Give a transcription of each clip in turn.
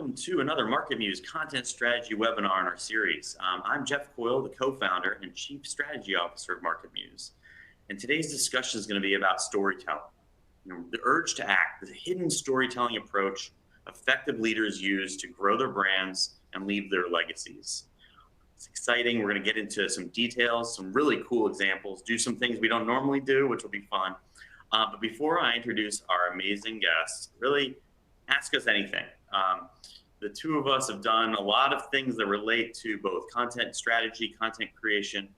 welcome to another MarketMuse content strategy webinar in our series. I'm Jeff Coyle, the co-founder and chief strategy officer of MarketMuse. And today's discussion is going to be about storytelling. The urge to act, the hidden storytelling approach effective leaders use to grow their brands and leave their legacies. It's exciting. We're going to get into some details, some really cool examples, do some things we don't normally do, which will be fun. But before I introduce our amazing guests, really ask us anything. The two of us have done a lot of things that relate to both content strategy, content creation,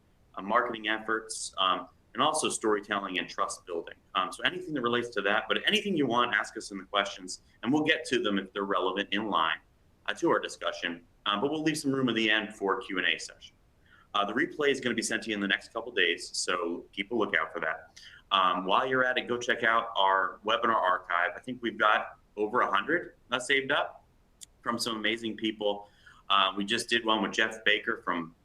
marketing efforts, and also storytelling and trust building. So anything that relates to that, but anything you want, ask us in the questions, and we'll get to them if they're relevant in line to our discussion. But we'll leave some room at the end for a Q&A session. The replay is going to be sent to you in the next couple days, so keep a lookout for that. While you're at it, go check out our webinar archive. I think we've got over 100 saved up from some amazing people. We just did one with Jeff Baker from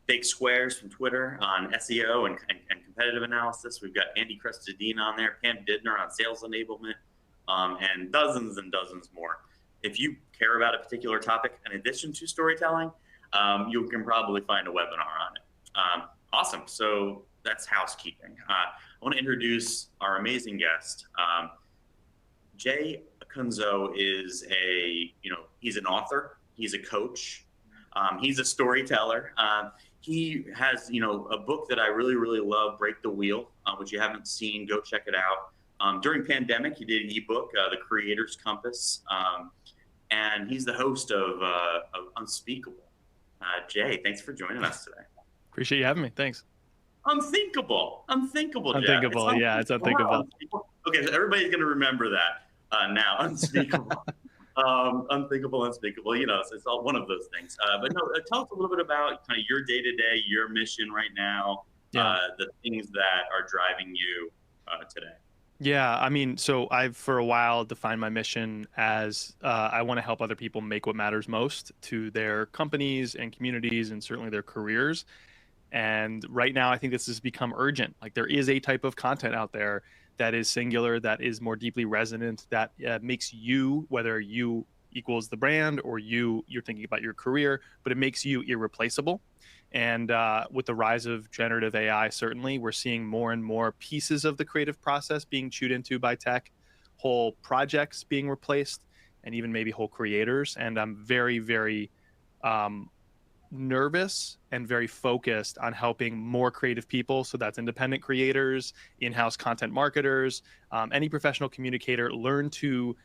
Fake Squares from Twitter on SEO and competitive analysis. We've got Andy Crestadine on there, Pam Didner on sales enablement, and dozens more. If you care about a particular topic in addition to storytelling, you can probably find a webinar on it. Awesome. So that's housekeeping. I want to introduce our amazing guest. Jay Acunzo is he's an author, he's a coach, he's a storyteller. He has, a book that I really love, Break the Wheel, which you haven't seen, go check it out. During pandemic, he did an ebook, The Creator's Compass, and he's the host of Unspeakable. Jay, thanks for joining us today. Appreciate you having me. Thanks. Unthinkable, Jeff. Yeah, it's unthinkable. Okay, so everybody's going to remember that now. Unspeakable. Unspeakable. It's all one of those things. But no, tell us a little bit about kind of your day-to-day, your mission right now, the things that are driving you today. Yeah, I mean, so I've for a while defined my mission as I want to help other people make what matters most to their companies and communities and certainly their careers. And right now, I think this has become urgent. Like there is a type of content out there that is singular, that is more deeply resonant, that makes you, whether you equals the brand or you're thinking about your career, but it makes you irreplaceable. And with the rise of generative AI, certainly we're seeing more and more pieces of the creative process being chewed into by tech, whole projects being replaced, and even maybe whole creators. And I'm very nervous and very focused on helping more creative people. So that's independent creators, in-house content marketers, any professional communicator, learn to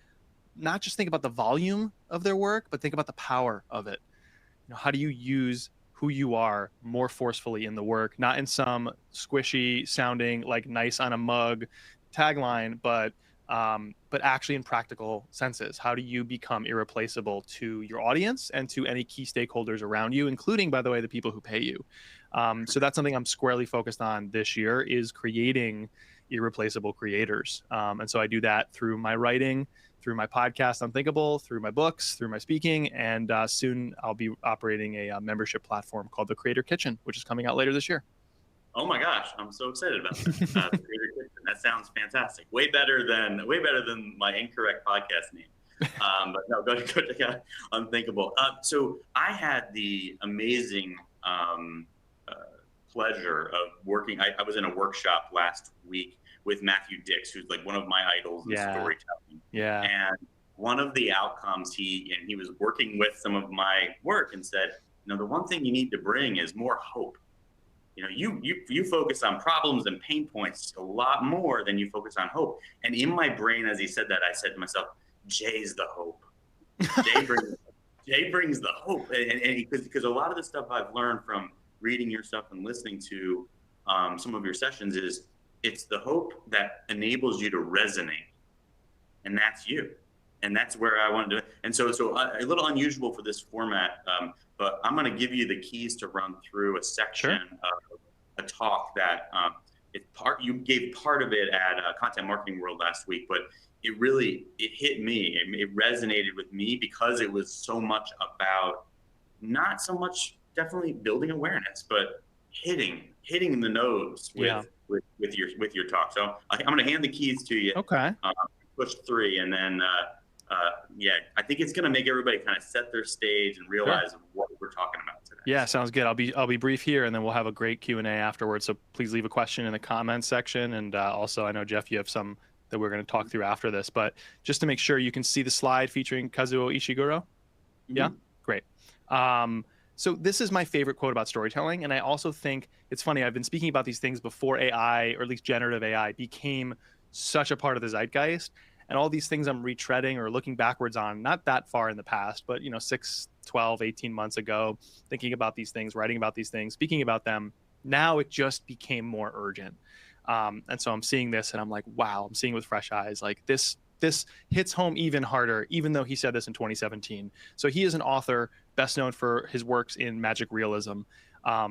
not just think about the volume of their work, but think about the power of it. How do you use who you are more forcefully in the work, not in some squishy sounding like nice on a mug tagline, but actually in practical senses. How do you become irreplaceable to your audience and to any key stakeholders around you, including, by the way, the people who pay you? So that's something I'm squarely focused on this year, is creating irreplaceable creators. And so I do that through my writing, through my podcast, Unthinkable, through my books, through my speaking, and soon I'll be operating a membership platform called The Creator Kitchen, which is coming out later this year. Oh my gosh, I'm so excited about that. The Creator Kitchen. That sounds fantastic. Way better than my incorrect podcast name. But no, go check out Unthinkable. So I had the amazing pleasure of working. I was in a workshop last week with Matthew Dix, who's like one of my idols in storytelling. Yeah. And one of the outcomes he was working with some of my work and said, the one thing you need to bring is more hope. You focus on problems and pain points a lot more than you focus on hope. And in my brain, as he said that, I said to myself, Jay's the hope. Jay brings the hope. And because a lot of the stuff I've learned from reading your stuff and listening to some of your sessions is it's the hope that enables you to resonate. And that's you. And that's where I want to do it. And so a little unusual for this format, but I'm going to give you the keys to run through a section of a talk that you gave part of it at Content Marketing World last week, but it hit me. It resonated with me because it was so much about not so much definitely building awareness, but hitting the nose with your talk. So I'm going to hand the keys to you. Okay. Push 3, and then yeah, I think it's going to make everybody kind of set their stage and Sure. realize what we're talking about today. Yeah, So, sounds good. I'll be brief here, and then we'll have a great Q&A afterwards. So please leave a question in the comments section, and also I know Jeff, you have some that we're going to talk through after this. But just to make sure you can see the slide featuring Kazuo Ishiguro. Yeah, mhm. great. So this is my favorite quote about storytelling, and I also think it's funny. I've been speaking about these things before AI, or at least generative AI, became such a part of the zeitgeist, and all these things I'm retreading or looking backwards on, not that far in the past, but 6, 12, 18 months ago, thinking about these things, writing about these things, speaking about them. Now it just became more urgent, and so I'm seeing this, and I'm like, wow, I'm seeing with fresh eyes. Like this hits home even harder, even though he said this in 2017. So he is an author best known for his works in magic realism,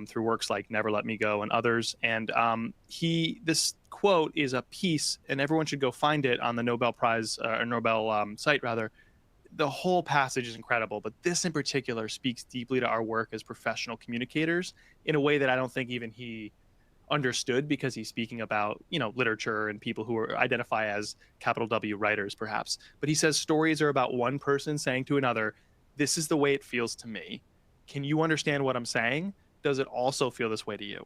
through works like Never Let Me Go and others. And this quote is a piece, and everyone should go find it on the Nobel Prize or Nobel site rather. The whole passage is incredible, but this in particular speaks deeply to our work as professional communicators in a way that I don't think even he understood, because he's speaking about literature and people who identify as capital W writers perhaps. But he says stories are about one person saying to another, this is the way it feels to me. Can you understand what I'm saying? Does it also feel this way to you?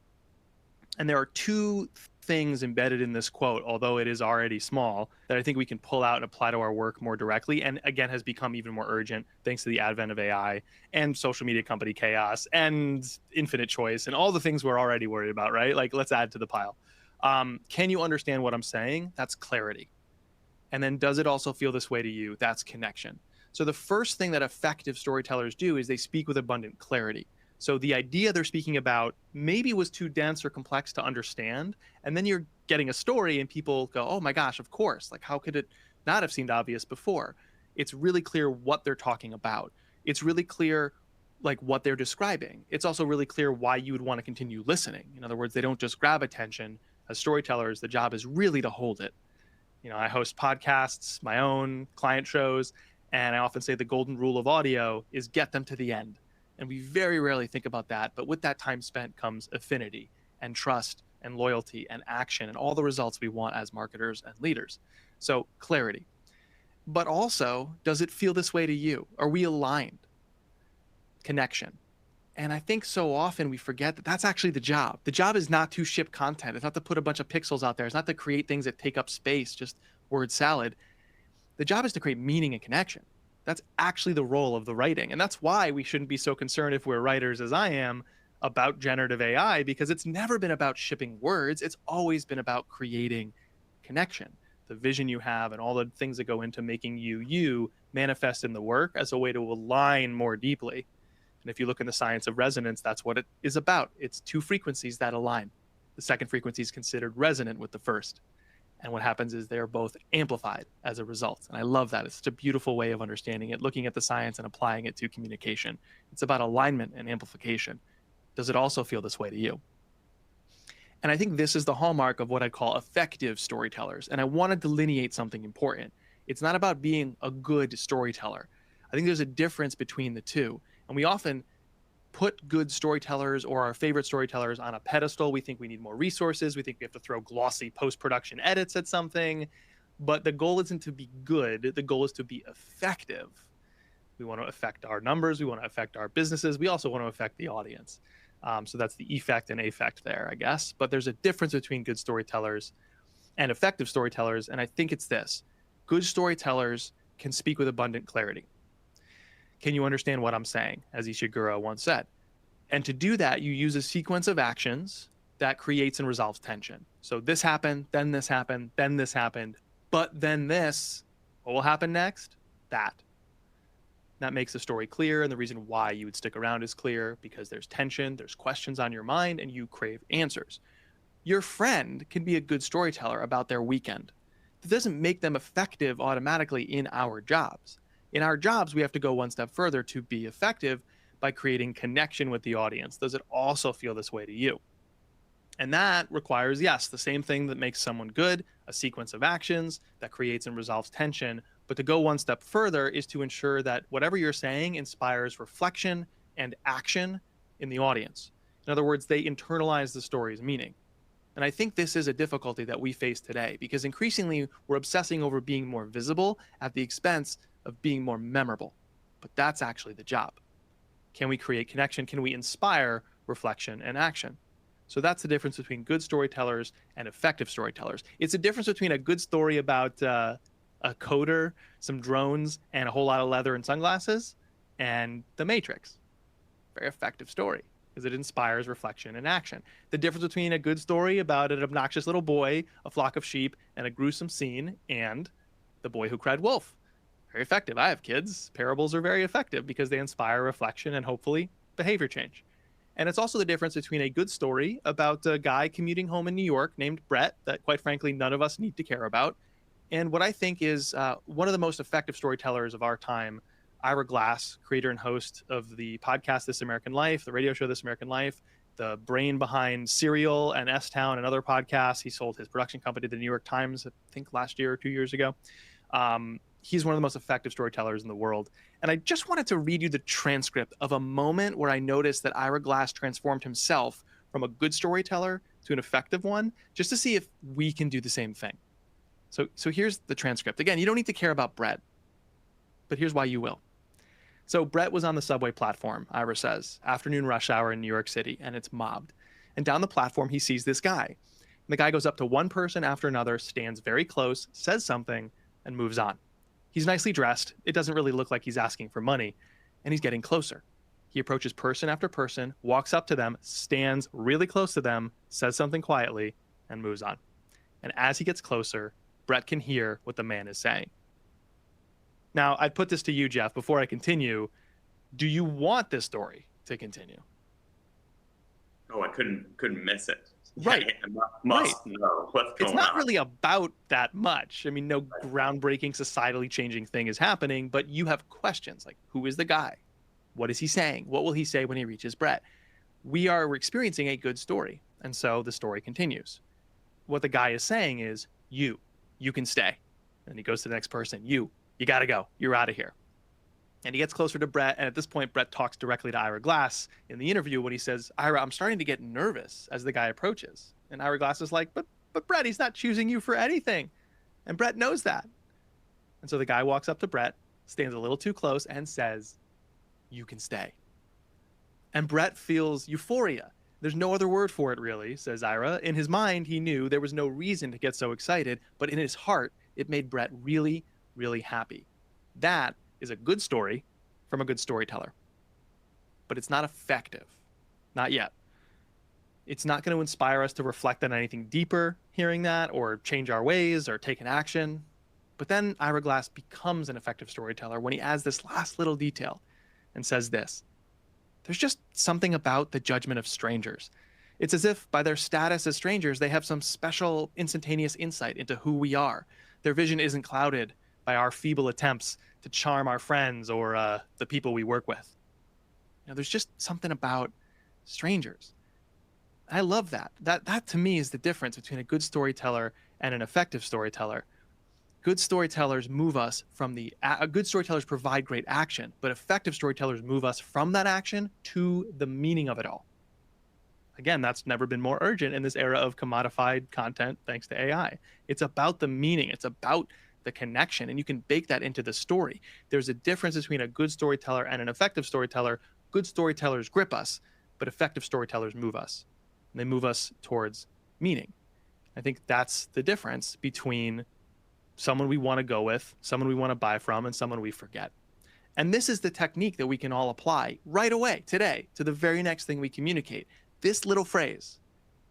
And there are two things embedded in this quote, although it is already small, that I think we can pull out and apply to our work more directly. And again, has become even more urgent thanks to the advent of AI and social media company chaos and infinite choice and all the things we're already worried about, right? Like, let's add to the pile. Can you understand what I'm saying? That's clarity. And then does it also feel this way to you? That's connection. So the first thing that effective storytellers do is they speak with abundant clarity. So the idea they're speaking about maybe was too dense or complex to understand. And then you're getting a story and people go, oh my gosh, of course. Like, how could it not have seemed obvious before? It's really clear what they're talking about. It's really clear like what they're describing. It's also really clear why you would want to continue listening. In other words, they don't just grab attention. As storytellers, the job is really to hold it. I host podcasts, my own client shows, and I often say the golden rule of audio is get them to the end. And we very rarely think about that. But with that time spent comes affinity and trust and loyalty and action and all the results we want as marketers and leaders. So clarity. But also, does it feel this way to you? Are we aligned? Connection. And I think so often we forget that that's actually the job. The job is not to ship content. It's not to put a bunch of pixels out there. It's not to create things that take up space, just word salad. The job is to create meaning and connection. That's actually the role of the writing. And that's why we shouldn't be so concerned, if we're writers as I am, about generative AI, because it's never been about shipping words. It's always been about creating connection. The vision you have and all the things that go into making you manifest in the work as a way to align more deeply. And if you look in the science of resonance, that's what it is about. It's two frequencies that align. The second frequency is considered resonant with the first. And what happens is they're both amplified as a result. And I love that. It's such a beautiful way of understanding it, looking at the science and applying it to communication. It's about alignment and amplification. Does it also feel this way to you? And I think this is the hallmark of what I call effective storytellers. And I want to delineate something important. It's not about being a good storyteller. I think there's a difference between the two. And we often put good storytellers or our favorite storytellers on a pedestal. We think we need more resources. We think we have to throw glossy post-production edits at something. But the goal isn't to be good. The goal is to be effective. We want to affect our numbers. We want to affect our businesses. We also want to affect the audience. So that's the effect and affect there, I guess. But there's a difference between good storytellers and effective storytellers. And I think it's this. Good storytellers can speak with abundant clarity. Can you understand what I'm saying? As Ishiguro once said. And to do that, you use a sequence of actions that creates and resolves tension. So this happened, then this happened, then this happened, but then this. What will happen next? That. That makes the story clear, and the reason why you would stick around is clear, because there's tension, there's questions on your mind, and you crave answers. Your friend can be a good storyteller about their weekend. That doesn't make them effective automatically in our jobs. In our jobs, we have to go one step further to be effective by creating connection with the audience. Does it also feel this way to you? And that requires, yes, the same thing that makes someone good, a sequence of actions that creates and resolves tension. But to go one step further is to ensure that whatever you're saying inspires reflection and action in the audience. In other words, they internalize the story's meaning. And I think this is a difficulty that we face today, because increasingly we're obsessing over being more visible at the expense of being more memorable. But that's actually the job. Can we create connection? Can we inspire reflection and action? So that's the difference between good storytellers and effective storytellers. It's a difference between a good story about a coder, some drones, and a whole lot of leather and sunglasses, and The Matrix. Very effective story because it inspires reflection and action. The difference between a good story about an obnoxious little boy, a flock of sheep, and a gruesome scene, and The Boy Who Cried Wolf. Very effective. I have kids. Parables are very effective because they inspire reflection and hopefully behavior change. And it's also the difference between a good story about a guy commuting home in New York named Brett that, quite frankly, none of us need to care about, and what I think is one of the most effective storytellers of our time, Ira Glass, creator and host of the podcast This American Life, the radio show This American Life, the brain behind Serial and S-Town and other podcasts. He sold his production company to the New York Times, I think last year or 2 years ago. He's one of the most effective storytellers in the world. And I just wanted to read you the transcript of a moment where I noticed that Ira Glass transformed himself from a good storyteller to an effective one, just to see if we can do the same thing. So here's the transcript. Again, you don't need to care about Brett, but here's why you will. So Brett was on the subway platform, Ira says, afternoon rush hour in New York City, and it's mobbed. And down the platform, he sees this guy. And the guy goes up to one person after another, stands very close, says something, and moves on. He's nicely dressed. It doesn't really look like he's asking for money, and he's getting closer. He approaches person after person, walks up to them, stands really close to them, says something quietly, and moves on. And as he gets closer, Brett can hear what the man is saying. Now, I'd put this to you, Jeff, before I continue. Do you want this story to continue? Oh, I couldn't miss it. Right. I must know what's going on. It's not really about that much. I mean, no groundbreaking, societally changing thing is happening, but you have questions like, who is the guy? What is he saying? What will he say when he reaches Brett? We are experiencing a good story, and so the story continues. What the guy is saying is, you can stay. And he goes to the next person, you got to go. You're out of here. And he gets closer to Brett. And at this point, Brett talks directly to Ira Glass in the interview when he says, Ira, I'm starting to get nervous as the guy approaches. And Ira Glass is like, but Brett, he's not choosing you for anything. And Brett knows that. And so the guy walks up to Brett, stands a little too close, and says, you can stay. And Brett feels euphoria. There's no other word for it, really, says Ira. In his mind, he knew there was no reason to get so excited, but in his heart, it made Brett really, really happy. That is a good story from a good storyteller. But it's not effective. Not yet. It's not going to inspire us to reflect on anything deeper hearing that, or change our ways, or take an action. But then Ira Glass becomes an effective storyteller when he adds this last little detail and says this. There's just something about the judgment of strangers. It's as if by their status as strangers, they have some special instantaneous insight into who we are. Their vision isn't clouded by our feeble attempts to charm our friends or the people we work with. There's just something about strangers. I love that. That to me is the difference between a good storyteller and an effective storyteller. Good storytellers move us from good storytellers provide great action, but effective storytellers move us from that action to the meaning of it all. Again, that's never been more urgent in this era of commodified content thanks to AI. It's about the meaning. It's about the connection, and you can bake that into the story. There's a difference between a good storyteller and an effective storyteller. Good storytellers grip us, but effective storytellers move us. And they move us towards meaning. I think that's the difference between someone we want to go with, someone we want to buy from, and someone we forget. And this is the technique that we can all apply right away, today, to the very next thing we communicate. This little phrase,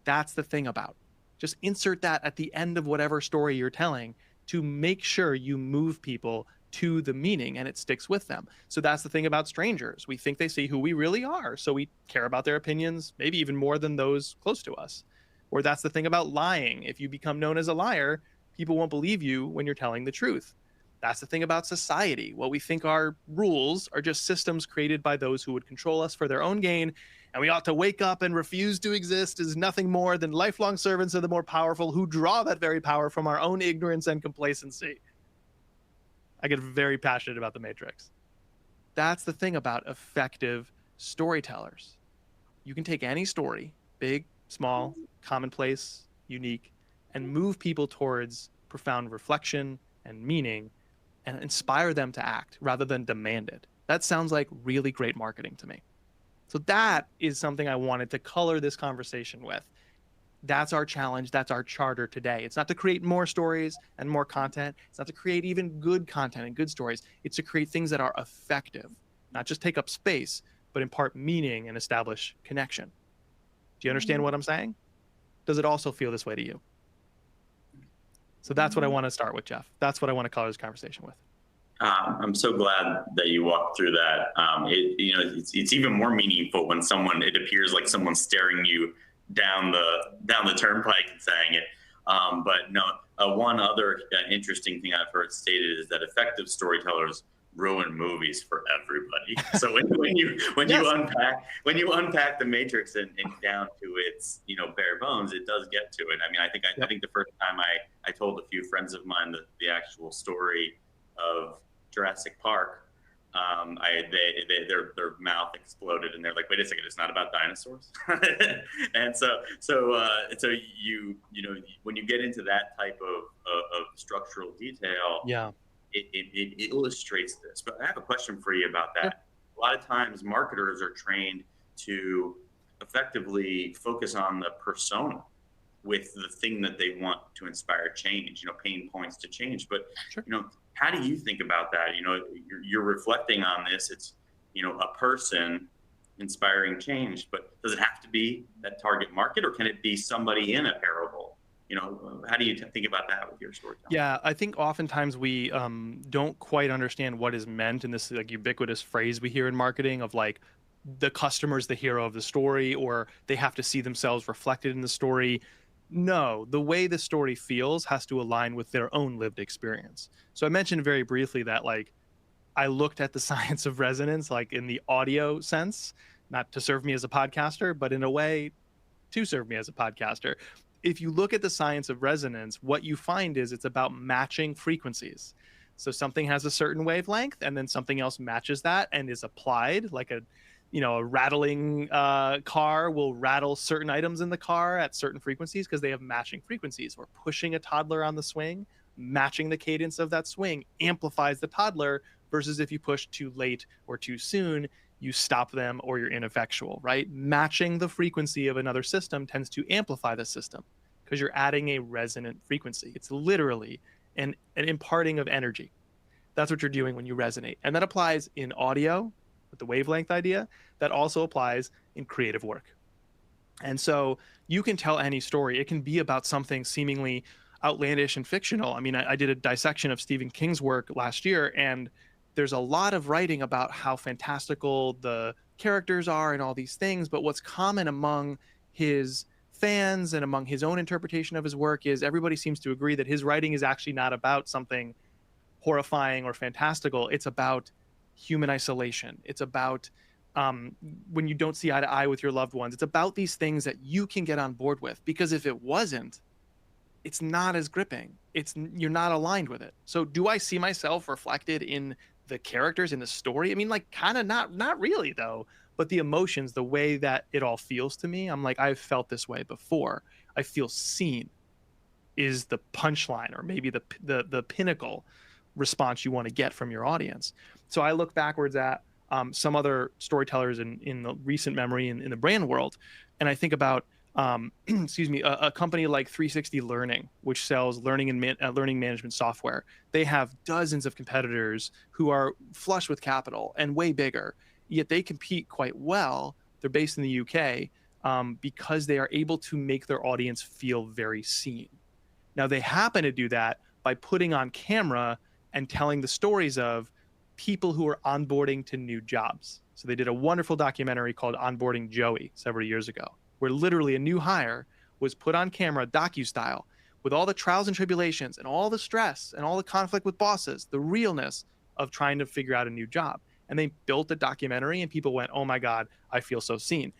that's the thing about. Just insert that at the end of whatever story you're telling to make sure you move people to the meaning and it sticks with them. So that's the thing about strangers. We think they see who we really are, so we care about their opinions, maybe even more than those close to us. Or that's the thing about lying. If you become known as a liar, people won't believe you when you're telling the truth. That's the thing about society. What we think are rules are just systems created by those who would control us for their own gain, and we ought to wake up and refuse to exist as nothing more than lifelong servants of the more powerful who draw that very power from our own ignorance and complacency. I get very passionate about the Matrix. That's the thing about effective storytellers. You can take any story, big, small, commonplace, unique, and move people towards profound reflection and meaning and inspire them to act rather than demand it. That sounds like really great marketing to me. So that is something I wanted to color this conversation with. That's our challenge. That's our charter today. It's not to create more stories and more content. It's not to create even good content and good stories. It's to create things that are effective, not just take up space, but impart meaning and establish connection. Do you understand what I'm saying? Does it also feel this way to you? So that's what I want to start with, Jeff. That's what I want to color this conversation with. I'm so glad that you walked through that. It's even more meaningful when it appears like someone's staring you down the turnpike and saying it. But no, one other interesting thing I've heard stated is that effective storytellers ruin movies for everybody. So when you unpack the Matrix and down to its bare bones, it does get to it. I mean, I think the first time I told a few friends of mine the actual story of Jurassic Park, their mouth exploded and they're like, wait a second, it's not about dinosaurs. And so you when you get into that type of structural detail, it illustrates this. But I have a question for you about that. A lot of times marketers are trained to effectively focus on the persona with the thing that they want to inspire change, pain points to change. But how do you think about that? You're reflecting on this. It's a person inspiring change, but does it have to be that target market, or can it be somebody in a parable? How do you think about that with your storytelling? Yeah, I think oftentimes we don't quite understand what is meant in this like ubiquitous phrase we hear in marketing of like the customer's the hero of the story, or they have to see themselves reflected in the story. No, the way the story feels has to align with their own lived experience. So I mentioned very briefly that like I looked at the science of resonance like in the audio sense, not to serve me as a podcaster, but in a way to serve me as a podcaster. If you look at the science of resonance, what you find is it's about matching frequencies. So something has a certain wavelength and then something else matches that and is applied, like a rattling car will rattle certain items in the car at certain frequencies because they have matching frequencies. Or pushing a toddler on the swing, matching the cadence of that swing amplifies the toddler, versus if you push too late or too soon, you stop them or you're ineffectual, right? Matching the frequency of another system tends to amplify the system because you're adding a resonant frequency. It's literally an imparting of energy. That's what you're doing when you resonate. And that applies in audio with the wavelength idea. That also applies in creative work. And so you can tell any story. It can be about something seemingly outlandish and fictional. I mean, I did a dissection of Stephen King's work last year, and there's a lot of writing about how fantastical the characters are and all these things. But what's common among his fans and among his own interpretation of his work is everybody seems to agree that his writing is actually not about something horrifying or fantastical. It's about human isolation. It's about when you don't see eye to eye with your loved ones. It's about these things that you can get on board with, because if it wasn't, it's not as gripping. You're not aligned with it. So do I see myself reflected in the characters in the story? I mean, like kind of not really though, but the emotions, the way that it all feels to me, I'm like, I've felt this way before. I feel seen is the punchline, or maybe the pinnacle response you want to get from your audience. So I look backwards at some other storytellers in the recent memory in the brand world, and I think about a company like 360 Learning, which sells learning and learning management software. They have dozens of competitors who are flush with capital and way bigger, yet they compete quite well. They're based in the UK because they are able to make their audience feel very seen. Now, they happen to do that by putting on camera and telling the stories of people who are onboarding to new jobs. So they did a wonderful documentary called Onboarding Joey several years ago, where literally a new hire was put on camera, docu-style, with all the trials and tribulations and all the stress and all the conflict with bosses, the realness of trying to figure out a new job. And they built a documentary and people went, oh my God, I feel so seen.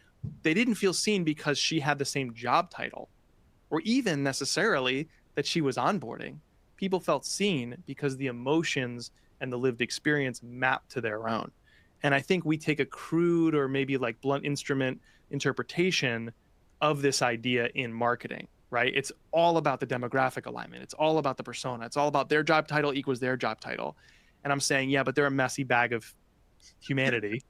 They didn't feel seen because she had the same job title or even necessarily that she was onboarding. People felt seen because the emotions and the lived experience mapped to their own. And I think we take a crude or maybe like blunt instrument interpretation of this idea in marketing, right? It's all about the demographic alignment. It's all about the persona. It's all about their job title equals their job title. and I'm saying, yeah, but they're a messy bag of humanity,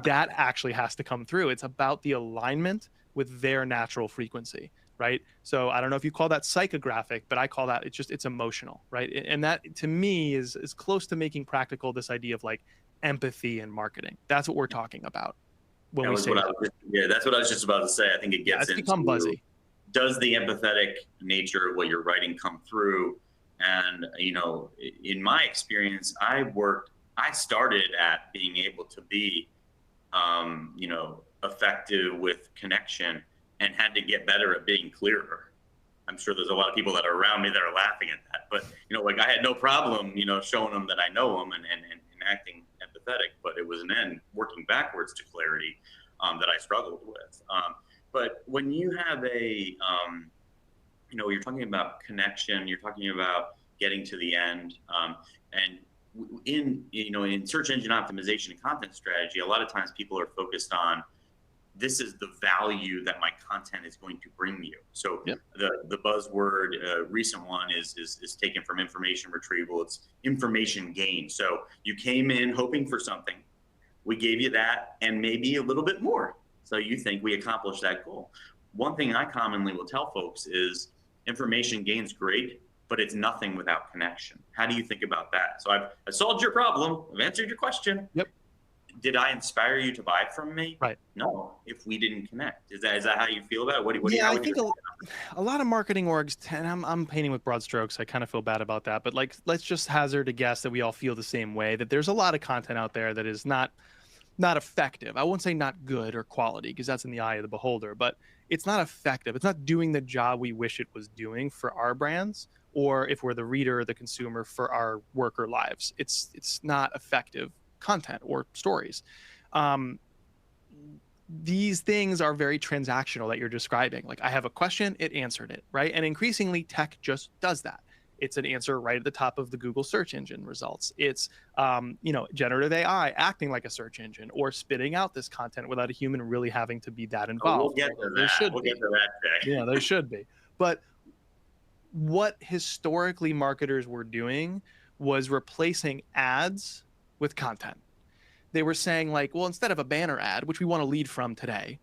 that actually has to come through. It's about the alignment with their natural frequency, right? So I don't know if you call that psychographic, but I call that it's emotional, right? And that to me is close to making practical this idea of like empathy in marketing. That's what we're talking about when That we was say what I that. was yeah, that's what I was just about to say. I think it Yeah, gets it's become into, buzzy. does the empathetic nature of what you're writing come through? And in my experience, I started at being able to be effective with connection and had to get better at being clearer. I'm sure there's a lot of people that are around me that are laughing at that, but like I had no problem, showing them that I know them and acting empathetic, but it was an end working backwards to clarity that I struggled with. But when you have you're talking about connection, you're talking about getting to the end, and in search engine optimization and content strategy, a lot of times people are focused on, this is the value that my content is going to bring you. So Yep. the buzzword recent one is taken from information retrieval. It's information gain. So you came in hoping for something, we gave you that and maybe a little bit more. So you think we accomplished that goal. One thing I commonly will tell folks is information gain's great, but it's nothing without connection. How do you think about that? So I've solved your problem. I've answered your question. Yep. Did I inspire you to buy from me? Right. No, if we didn't connect. Is that how you feel about it? Yeah, I think a lot of marketing orgs, and I'm painting with broad strokes. I kind of feel bad about that, but like, let's just hazard a guess that we all feel the same way, that there's a lot of content out there that is not effective. I won't say not good or quality, because that's in the eye of the beholder, but it's not effective. It's not doing the job we wish it was doing for our brands, or if we're the reader or the consumer for our worker lives. It's not effective content or stories. These things are very transactional that you're describing. Like, I have a question, it answered it, right? And increasingly tech just does that. It's an answer right at the top of the Google search engine results. It's generative AI acting like a search engine, or spitting out this content without a human really having to be that involved. We'll get to that. We'll get to that, Jay. Yeah, there should be. But what historically marketers were doing was replacing ads with content. They were saying like, well, instead of a banner ad, which we want to lead from today,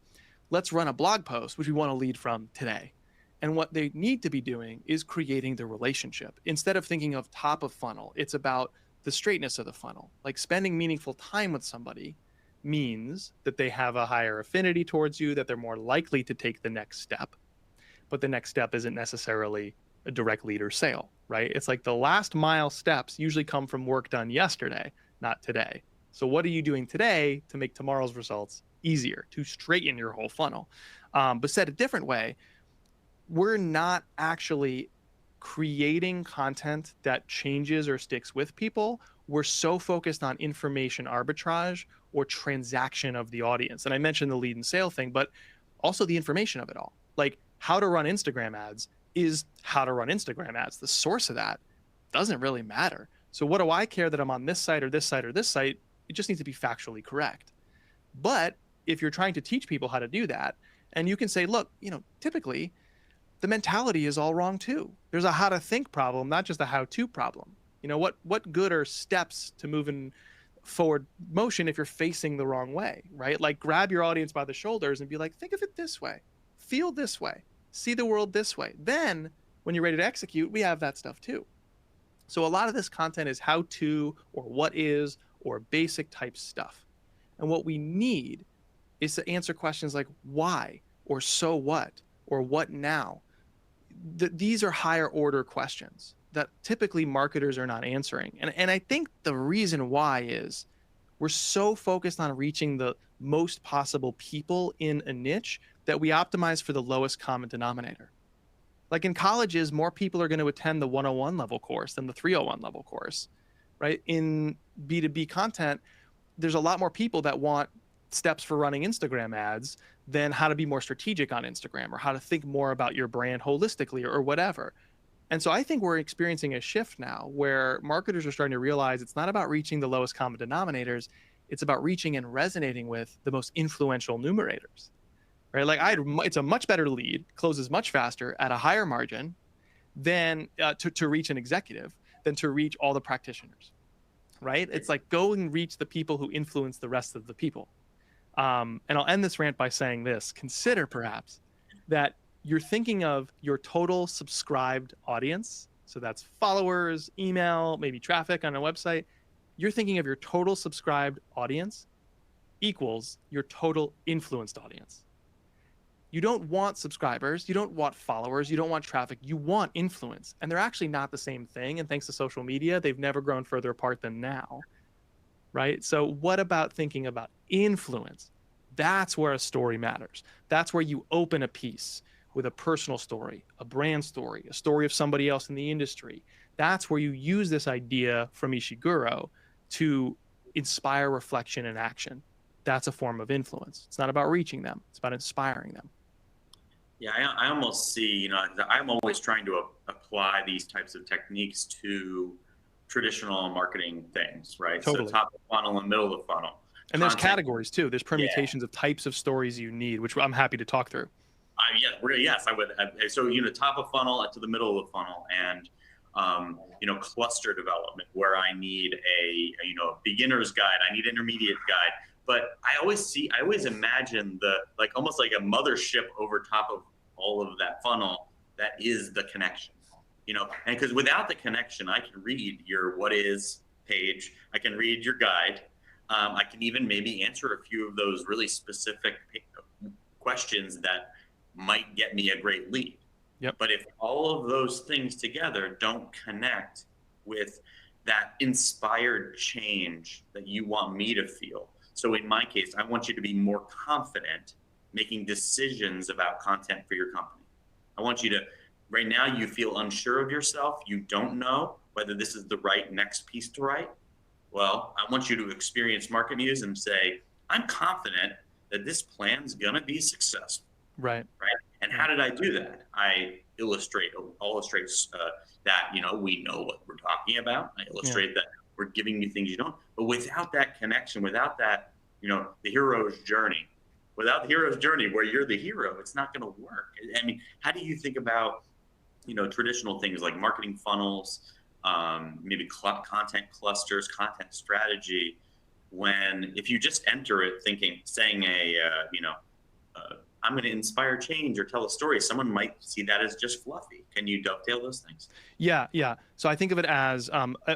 let's run a blog post, which we want to lead from today. And what they need to be doing is creating the relationship. Instead of thinking of top of funnel, it's about the straightness of the funnel. Like, spending meaningful time with somebody means that they have a higher affinity towards you, that they're more likely to take the next step. But the next step isn't necessarily a direct lead or sale, right? It's like the last mile steps usually come from work done yesterday, not today. So what are you doing today to make tomorrow's results easier, to straighten your whole funnel? But said a different way, we're not actually creating content that changes or sticks with people. We're so focused on information arbitrage or transaction of the audience. And I mentioned the lead and sale thing, but also the information of it all. Like, how to run Instagram ads is how to run Instagram ads. The source of that doesn't really matter. So what do I care that I'm on this site or this site or this site? It just needs to be factually correct. But if you're trying to teach people how to do that, and you can say, look, typically the mentality is all wrong too. There's a how to think problem, not just a how to problem. What good are steps to moving forward motion if you're facing the wrong way, right? Like, grab your audience by the shoulders and be like, think of it this way, feel this way, see the world this way. Then when you're ready to execute, we have that stuff too. So a lot of this content is how to, or what is, or basic type stuff. And what we need is to answer questions like why, or so what, or what now. These are higher order questions that typically marketers are not answering. And I think the reason why is we're so focused on reaching the most possible people in a niche that we optimize for the lowest common denominator. Like, in colleges, more people are going to attend the 101 level course than the 301 level course, right? In B2B content, there's a lot more people that want steps for running Instagram ads than how to be more strategic on Instagram, or how to think more about your brand holistically, or whatever. And so I think we're experiencing a shift now where marketers are starting to realize it's not about reaching the lowest common denominators. It's about reaching and resonating with the most influential numerators, right? Like, it's a much better lead, closes much faster at a higher margin than to reach an executive than to reach all the practitioners. right? It's like go and reach the people who influence the rest of the people. And I'll end this rant by saying this: consider perhaps that you're thinking of your total subscribed audience. So that's followers, email, maybe traffic on a website. You're thinking of your total subscribed audience equals your total influenced audience. You don't want subscribers, you don't want followers, you don't want traffic, you want influence. And they're actually not the same thing. And thanks to social media, they've never grown further apart than now, right? So what about thinking about influence? That's where a story matters. That's where you open a piece with a personal story, a brand story, a story of somebody else in the industry. That's where you use this idea from Ishiguro to inspire reflection and action. That's a form of influence. It's not about reaching them, it's about inspiring them. Yeah, I almost see, I'm always trying to apply these types of techniques to traditional marketing things, right? Totally. So top of the funnel and middle of the funnel. And there's categories too. There's permutations of types of stories you need, which I'm happy to talk through. Yes, I would. So, top of funnel to the middle of the funnel, and cluster development where I need a beginner's guide, I need intermediate guide. But I always imagine almost like a mothership over top of all of that funnel that is the connection, and because without the connection, I can read your what is page, I can read your guide, I can even maybe answer a few of those really specific questions that might get me a great lead. Yep. But if all of those things together don't connect with that inspired change that you want me to feel. So in my case, I want you to be more confident making decisions about content for your company. I want you to, right now you feel unsure of yourself. You don't know whether this is the right next piece to write. Well, I want you to experience MarketMuse and say, I'm confident that this plan's gonna be successful. Right. And how did I do that? I illustrate that, we know what we're talking about. I illustrate that we're giving you things you don't. But without that connection, without that, the hero's journey, without the hero's journey where you're the hero, it's not going to work. I mean, how do you think about, traditional things like marketing funnels, maybe content clusters, content strategy, if you just enter it saying I'm going to inspire change or tell a story, someone might see that as just fluffy. Can you dovetail those things? Yeah. So I think of it as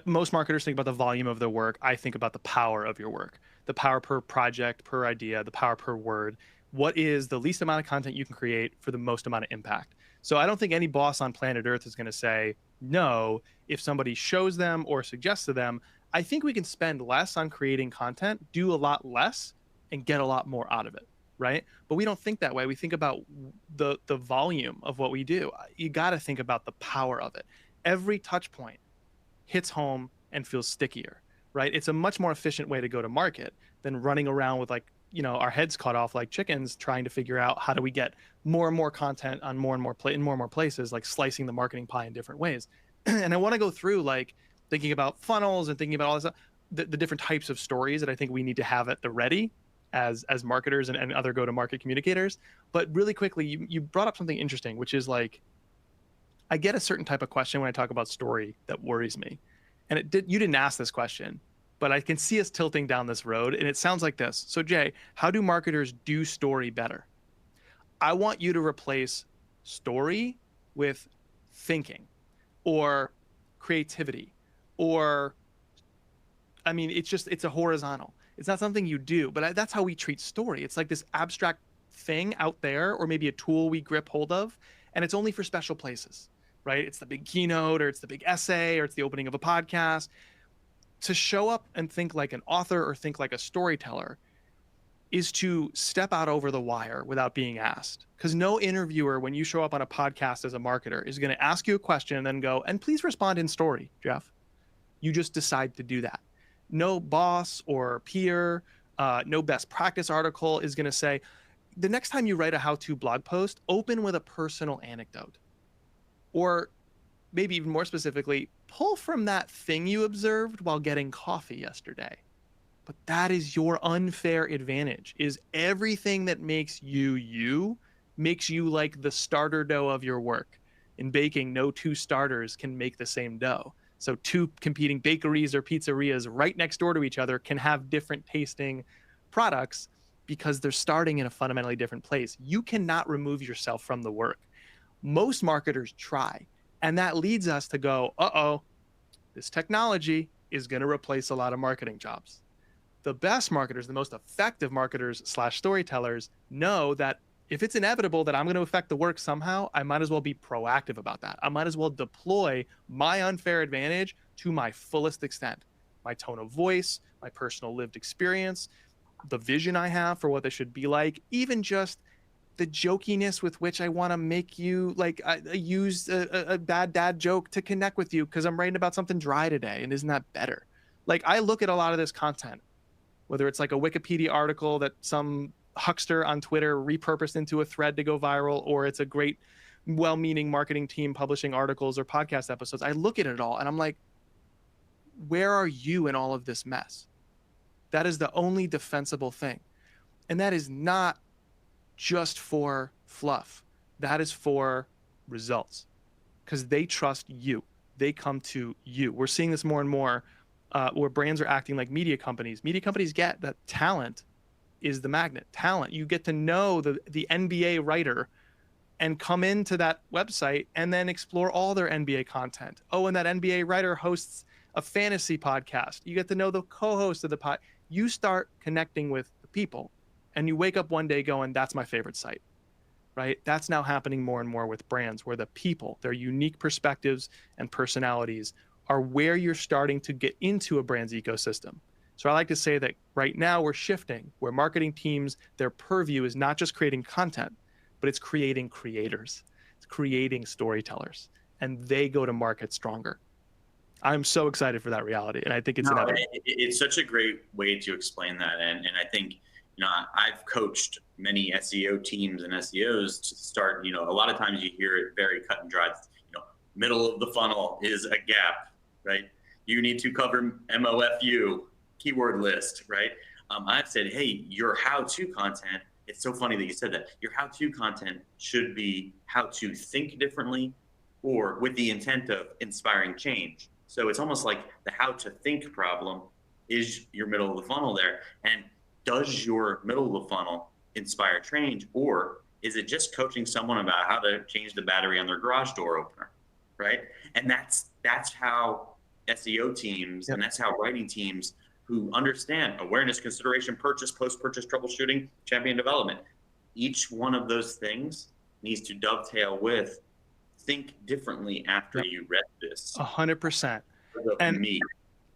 most marketers think about the volume of their work. I think about the power of your work, the power per project, per idea, the power per word. What is the least amount of content you can create for the most amount of impact? So I don't think any boss on planet Earth is going to say no if somebody shows them or suggests to them. I think we can spend less on creating content, do a lot less, and get a lot more out of it. Right? But we don't think that way. We think about the volume of what we do. You got to think about the power of it. Every touch point hits home and feels stickier, right? It's a much more efficient way to go to market than running around with our heads cut off like chickens trying to figure out how do we get more and more content on more and more places, like slicing the marketing pie in different ways. And I want to go through thinking about funnels and thinking about all this stuff, the different types of stories that I think we need to have at the ready as marketers and other go-to-market communicators. But really quickly, you brought up something interesting, which is I get a certain type of question when I talk about story that worries me. And you didn't ask this question, but I can see us tilting down this road, and it sounds like this. So Jay, how do marketers do story better? I want you to replace story with thinking or creativity it's a horizontal. It's not something you do, but that's how we treat story. It's like this abstract thing out there, or maybe a tool we grip hold of, and it's only for special places, right? It's the big keynote, or it's the big essay, or it's the opening of a podcast. To show up and think like an author or think like a storyteller is to step out over the wire without being asked. Because no interviewer, when you show up on a podcast as a marketer, is going to ask you a question and then go, and please respond in story, Jeff. You just decide to do that. No boss or peer, no best practice article is going to say, the next time you write a how-to blog post, open with a personal anecdote. Or maybe even more specifically, pull from that thing you observed while getting coffee yesterday. But that is your unfair advantage, is everything that makes you makes you like the starter dough of your work. In baking, no two starters can make the same dough. So two competing bakeries or pizzerias right next door to each other can have different tasting products because they're starting in a fundamentally different place. You cannot remove yourself from the work. Most marketers try. And that leads us to go, uh-oh, this technology is going to replace a lot of marketing jobs. The best marketers, the most effective marketers / storytellers know that if it's inevitable that I'm going to affect the work somehow, I might as well be proactive about that. I might as well deploy my unfair advantage to my fullest extent. My tone of voice, my personal lived experience, the vision I have for what they should be like, even just the jokiness with which I want to make you like use a bad dad joke to connect with you because I'm writing about something dry today. And isn't that better? Like I look at a lot of this content, whether it's like a Wikipedia article that some huckster on Twitter repurposed into a thread to go viral, or it's a great well-meaning marketing team publishing articles or podcast episodes. I look at it all and I'm like, where are you in all of this mess? That is the only defensible thing. And that is not just for fluff. That is for results because they trust you. They come to you. We're seeing this more and more where brands are acting like media companies. Media companies get that talent is the magnet. Talent. You get to know the NBA writer and come into that website and then explore all their NBA content. Oh, and that NBA writer hosts a fantasy podcast. You get to know the co-host of the pod. You start connecting with the people and you wake up one day going, that's my favorite site, right? That's now happening more and more with brands where the people, their unique perspectives and personalities are where you're starting to get into a brand's ecosystem. So I like to say that right now we're shifting where marketing teams, their purview is not just creating content, but it's creating creators. It's creating storytellers, and they go to market stronger. I'm so excited for that reality, and I think it's inevitable. It's such a great way to explain that, and I think I've coached many SEO teams and SEOs to start. A lot of times you hear it very cut and dry. Middle of the funnel is a gap, right? You need to cover MOFU, keyword list, right? I've said, hey, your how-to content. It's so funny that you said that. Your how-to content should be how to think differently, or with the intent of inspiring change. So it's almost like the how to think problem is your middle of the funnel there. And does your middle of the funnel inspire change, or is it just coaching someone about how to change the battery on their garage door opener, right? And that's how SEO teams and that's how writing teams who understand awareness, consideration, purchase, post-purchase troubleshooting, champion development. Each one of those things needs to dovetail with think differently after you read this. 100%. And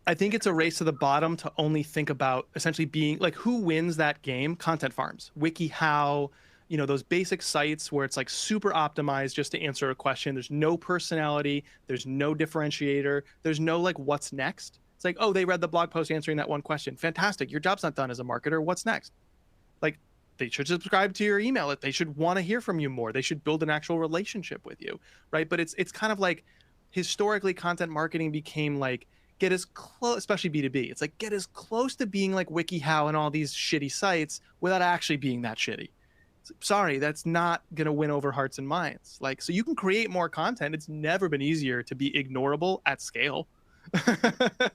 I think it's a race to the bottom to only think about essentially being like, who wins that game? Content farms, WikiHow, those basic sites where it's like super optimized just to answer a question. There's no personality. There's no differentiator. There's no like, what's next? It's like, oh, they read the blog post answering that one question. Fantastic. Your job's not done as a marketer. What's next? Like, they should subscribe to your email. They should want to hear from you more. They should build an actual relationship with you, right? But it's kind of like historically content marketing became like, get as close, especially B2B. It's like, get as close to being like WikiHow and all these shitty sites without actually being that shitty. Sorry, that's not going to win over hearts and minds. Like, so you can create more content. It's never been easier to be ignorable at scale.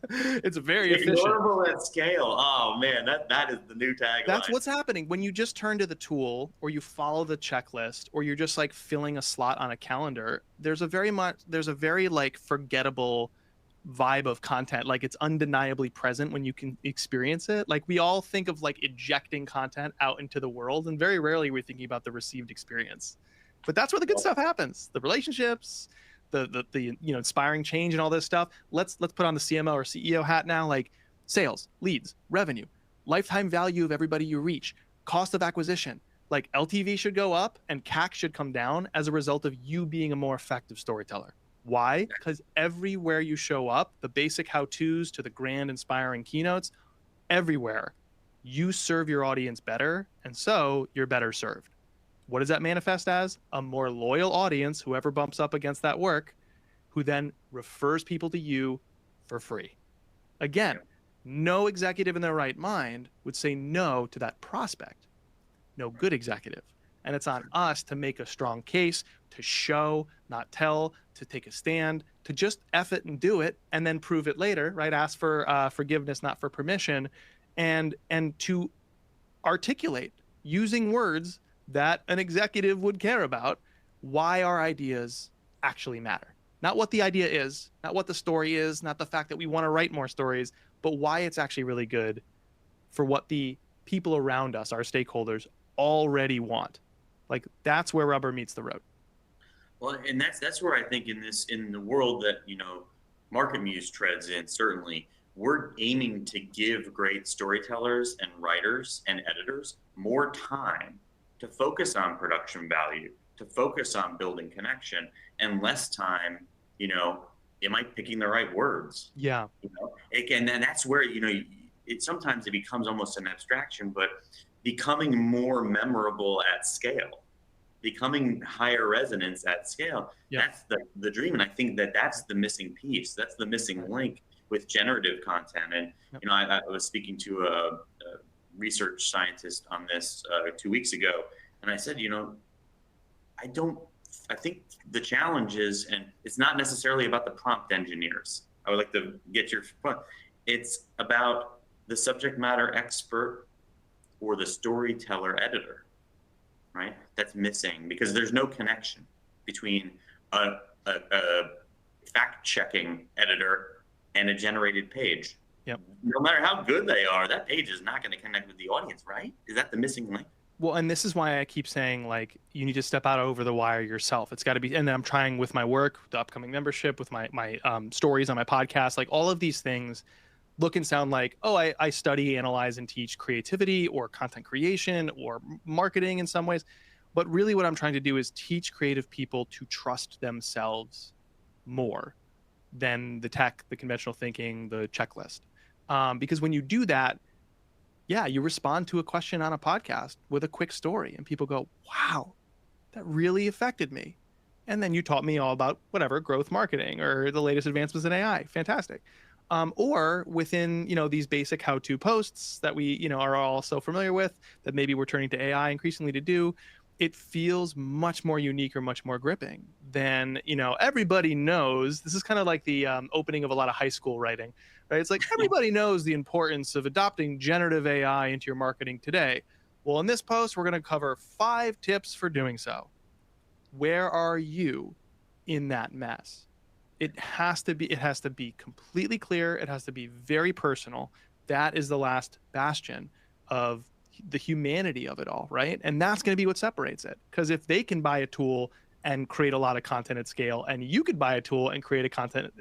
It's very efficient. Ignorable at scale. Oh man, that is the new tagline. That's what's happening when you just turn to the tool, or you follow the checklist, or you're just like filling a slot on a calendar. There's a very like forgettable vibe of content. Like, it's undeniably present when you can experience it. Like, we all think of like ejecting content out into the world, and very rarely we're thinking about the received experience. But that's where the good stuff happens. The relationships, the inspiring change and all this stuff. Let's put on the CMO or CEO hat now. Like, sales, leads, revenue, lifetime value of everybody you reach, cost of acquisition. Like, LTV should go up and CAC should come down as a result of you being a more effective storyteller. Why? Because everywhere you show up, the basic how-tos to the grand inspiring keynotes, everywhere you serve your audience better, and so you're better served. What does that manifest as? A more loyal audience, whoever bumps up against that work, who then refers people to you for free. Again, no executive in their right mind would say no to that prospect. No good executive. And it's on us to make a strong case, to show, not tell, to take a stand, to just F it and do it and then prove it later, right? Ask for forgiveness, not for permission, and to articulate using words that an executive would care about why our ideas actually matter. Not what the idea is, not what the story is, not the fact that we want to write more stories, but why it's actually really good for what the people around us, our stakeholders, already want. Like that's where rubber meets the road. Well, and that's where I think in the world that MarketMuse treads in, certainly we're aiming to give great storytellers and writers and editors more time to focus on production value, to focus on building connection, and less time, am I picking the right words? Yeah. And then that's where sometimes it becomes almost an abstraction, but becoming more memorable at scale, becoming higher resonance at scale. Yeah. That's the dream. And I think that's the missing piece. That's the missing link with generative content. And, I was speaking to a research scientist on this 2 weeks ago. And I said, I think the challenge is, and it's not necessarily about the prompt engineers. I would like to get your point. It's about the subject matter expert or the storyteller editor, right? That's missing because there's no connection between a fact-checking editor and a generated page. Yep. No matter how good they are, that page is not going to connect with the audience, right? Is that the missing link? Well, and this is why I keep saying, like, you need to step out over the wire yourself. It's got to be, and then I'm trying with my work, the upcoming membership, with my stories on my podcast, like all of these things look and sound like, oh, I study, analyze, and teach creativity or content creation or marketing in some ways. But really what I'm trying to do is teach creative people to trust themselves more than the tech, the conventional thinking, the checklist. Because when you do that, yeah, you respond to a question on a podcast with a quick story and people go, wow, that really affected me. And then you taught me all about whatever, growth marketing or the latest advancements in AI. Fantastic. Or within, these basic how-to posts that we, are all so familiar with that maybe we're turning to AI increasingly to do, it feels much more unique or much more gripping than, everybody knows. This is kind of like the opening of a lot of high school writing, right? It's like everybody knows the importance of adopting generative AI into your marketing today. Well, in this post, we're going to cover 5 tips for doing so. Where are you in that mess? It has to be completely clear. It has to be very personal. That is the last bastion of the humanity of it all, right? And that's going to be what separates it. Because if they can buy a tool and create a lot of content at scale, and you could buy a tool and create a content,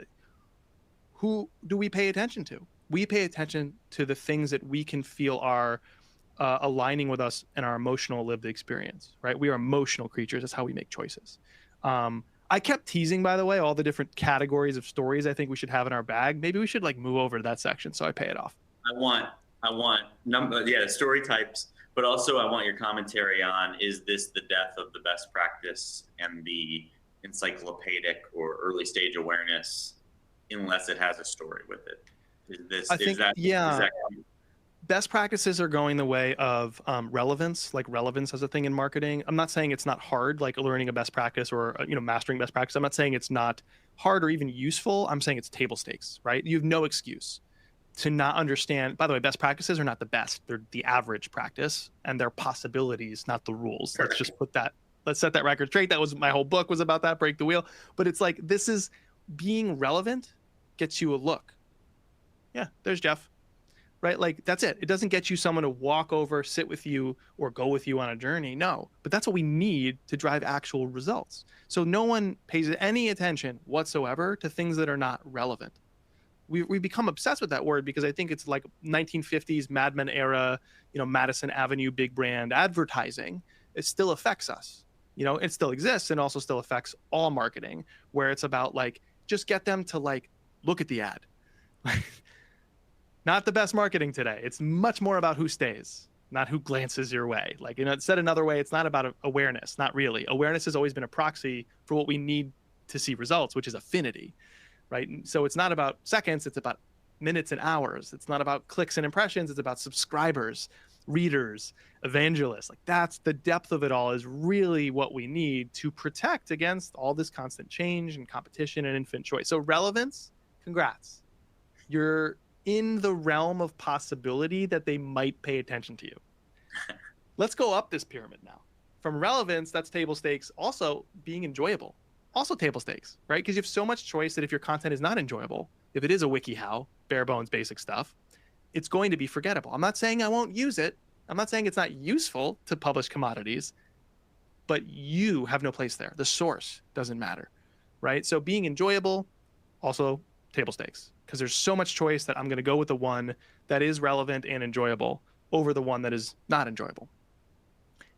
who do we pay attention to? We pay attention to the things that we can feel are aligning with us and our emotional lived experience, right? We are emotional creatures. That's how we make choices. I kept teasing, by the way, all the different categories of stories I think we should have in our bag. Maybe we should move over to that section so I pay it off. I want story types, but also I want your commentary on, is this the death of the best practice and the encyclopedic or early stage awareness unless it has a story with it? Best practices are going the way of relevance, like relevance as a thing in marketing. I'm not saying it's not hard, like learning a best practice or mastering best practice. I'm not saying it's not hard or even useful. I'm saying it's table stakes, right? You have no excuse to not understand. By the way, best practices are not the best. They're the average practice, and they're possibilities, not the rules. Let's just let's set that record straight. That was my whole book was about that, break the wheel. But it's like, this is being relevant gets you a look. Yeah, there's Jeff. Right? Like, that's it. It doesn't get you someone to walk over, sit with you, or go with you on a journey. No, but that's what we need to drive actual results. So no one pays any attention whatsoever to things that are not relevant. We become obsessed with that word because I think it's like 1950s Mad Men era, Madison Avenue big brand advertising. It still affects us. It still exists and also still affects all marketing, where it's about just get them to look at the ad. Not the best marketing today. It's much more about who stays, not who glances your way. Said another way, it's not about awareness. Not really. Awareness has always been a proxy for what we need to see results, which is affinity, right? So it's not about seconds. It's about minutes and hours. It's not about clicks and impressions. It's about subscribers. readers, evangelists. Like that's the depth of it all is really what we need to protect against all this constant change and competition and infinite choice. So relevance, congrats. You're in the realm of possibility that they might pay attention to you. Let's go up this pyramid now. From relevance, that's table stakes. Also being enjoyable, also table stakes, right? Because you have so much choice that if your content is not enjoyable, if it is a WikiHow, bare bones, basic stuff, it's going to be forgettable. I'm not saying I won't use it. I'm not saying it's not useful to publish commodities, but you have no place there. The source doesn't matter, right? So being enjoyable, also table stakes, because there's so much choice that I'm going to go with the one that is relevant and enjoyable over the one that is not enjoyable.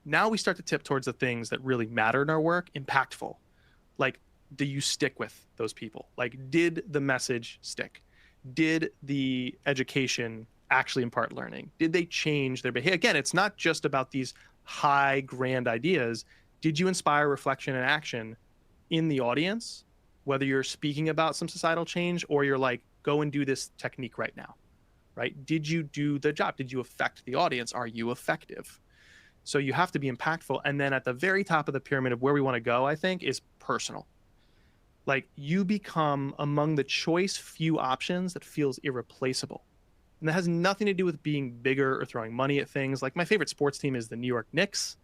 Now we start to tip towards the things that really matter in our work, impactful. Like, do you stick with those people? Like, did the message stick? Did the education actually impart learning? Did they change their behavior? Again, it's not just about these high, grand ideas. Did you inspire reflection and action in the audience, whether you're speaking about some societal change or you're like, go and do this technique right now, right? Did you do the job? Did you affect the audience? Are you effective? So you have to be impactful. And then at the very top of the pyramid of where we want to go, I think, is personal. Like you become among the choice few options that feels irreplaceable. And that has nothing to do with being bigger or throwing money at things. Like my favorite sports team is the New York Knicks.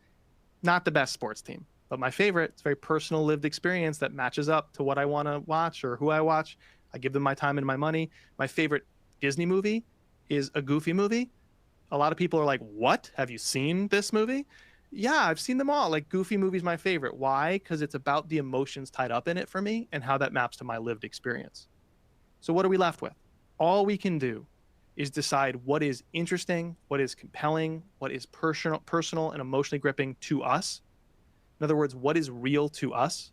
Not the best sports team, but my favorite. It's a very personal lived experience that matches up to what I want to watch or who I watch. I give them my time and my money. My favorite Disney movie is a Goofy movie. A lot of people are like, what? Have you seen this movie? Yeah, I've seen them all. Like Goofy movie's my favorite. Why? Because it's about the emotions tied up in it for me and how that maps to my lived experience. So what are we left with? All we can do is decide what is interesting, what is compelling, what is personal and emotionally gripping to us. In other words, what is real to us,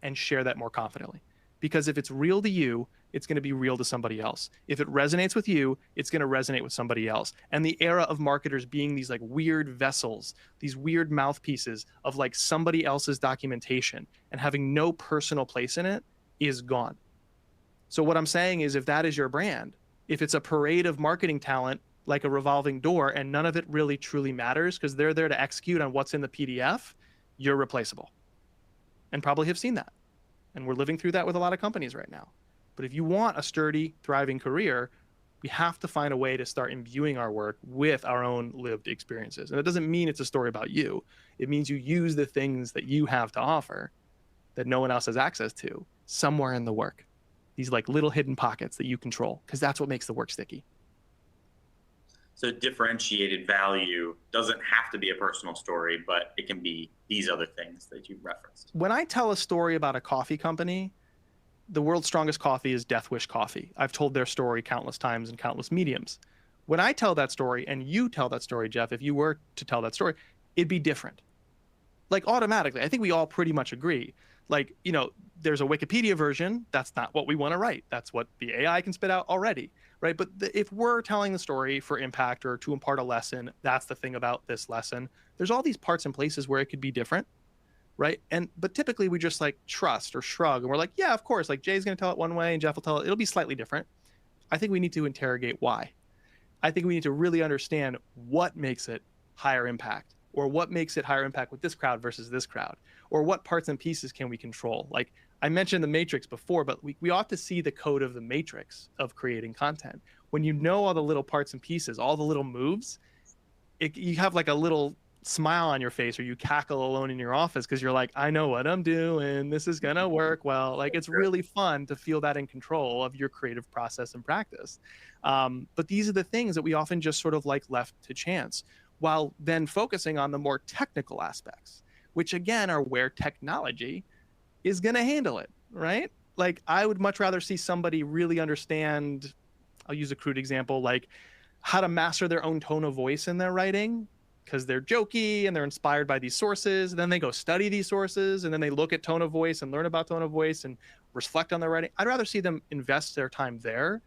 and share that more confidently. Because if it's real to you, it's going to be real to somebody else. If it resonates with you, it's going to resonate with somebody else. And the era of marketers being these like weird vessels, these weird mouthpieces of like somebody else's documentation and having no personal place in it is gone. So what I'm saying is if that is your brand, if it's a parade of marketing talent like a revolving door and none of it really truly matters because they're there to execute on what's in the PDF, you're replaceable. And probably have seen that. And we're living through that with a lot of companies right now. But if you want a sturdy, thriving career, we have to find a way to start imbuing our work with our own lived experiences. And it doesn't mean it's a story about you. It means you use the things that you have to offer that no one else has access to somewhere in the work. These like little hidden pockets that you control, because that's what makes the work sticky. So differentiated value doesn't have to be a personal story, but it can be these other things that you referenced. When I tell a story about a coffee company, the world's strongest coffee is Death Wish Coffee. I've told their story countless times in countless mediums. When I tell that story and you tell that story, Jeff, if you were to tell that story, it'd be different. Like automatically, I think we all pretty much agree. Like, you know, there's a Wikipedia version. That's not what we want to write. That's what the AI can spit out already, right? But if we're telling the story for impact or to impart a lesson, that's the thing about this lesson. There's all these parts and places where it could be different, right? But typically we just like trust or shrug and we're like, yeah, of course, like Jay's going to tell it one way and Jeff will tell it. It'll be slightly different. I think we need to interrogate why. I think we need to really understand what makes it higher impact, or what makes it higher impact with this crowd versus this crowd, or what parts and pieces can we control? Like I mentioned the matrix before, but we ought to see the code of the matrix of creating content. When you know all the little parts and pieces, all the little moves, you have like a little smile on your face or you cackle alone in your office because you're like, I know what I'm doing. This is going to work well. Like it's really fun to feel that in control of your creative process and practice. But these are the things that we often just sort of like left to chance, while then focusing on the more technical aspects, which again are where technology is going to handle it, right? Like I would much rather see somebody really understand, I'll use a crude example, like how to master their own tone of voice in their writing, because they're jokey and they're inspired by these sources. And then they go study these sources and then they look at tone of voice and learn about tone of voice and reflect on their writing. I'd rather see them invest their time there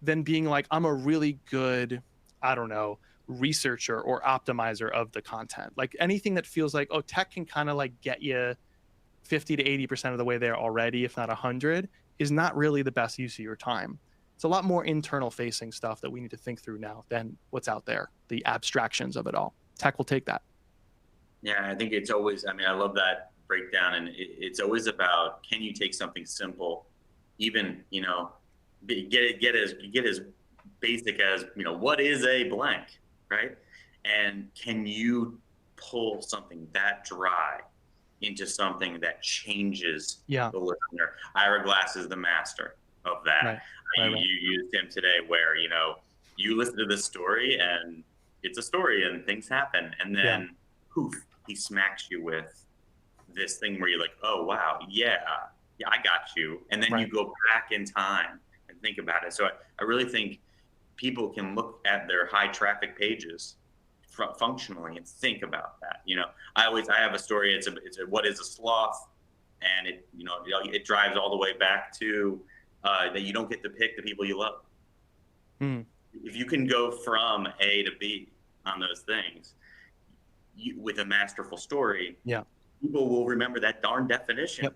than being like, I'm a really good, I don't know, researcher or optimizer of the content. Like anything that feels like, oh, tech can kind of like get you 50 to 80% of the way there already, if not 100, is not really the best use of your time. It's a lot more internal facing stuff that we need to think through now than what's out there. the abstractions of it all. Tech will take that. Yeah, I think it's always, I mean, I love that breakdown. And it's always about, can you take something simple, even, get as basic as, what is a blank, right? And can you pull something that dry into something that changes Yeah. the listener? Ira Glass is the master of that. Right. Right. You used him today where, you listen to this story and it's a story and things happen. And Yeah. then poof, he smacks you with this thing where you're like, oh, wow, yeah, I got you. And then you go back in time and think about it. So I really think people can look at their high traffic pages functionally and think about that. I have a story. It's a what is a sloth, and it drives all the way back to that you don't get to pick the people you love. If you can go from A to B on those things with a masterful story, people will remember that darn definition,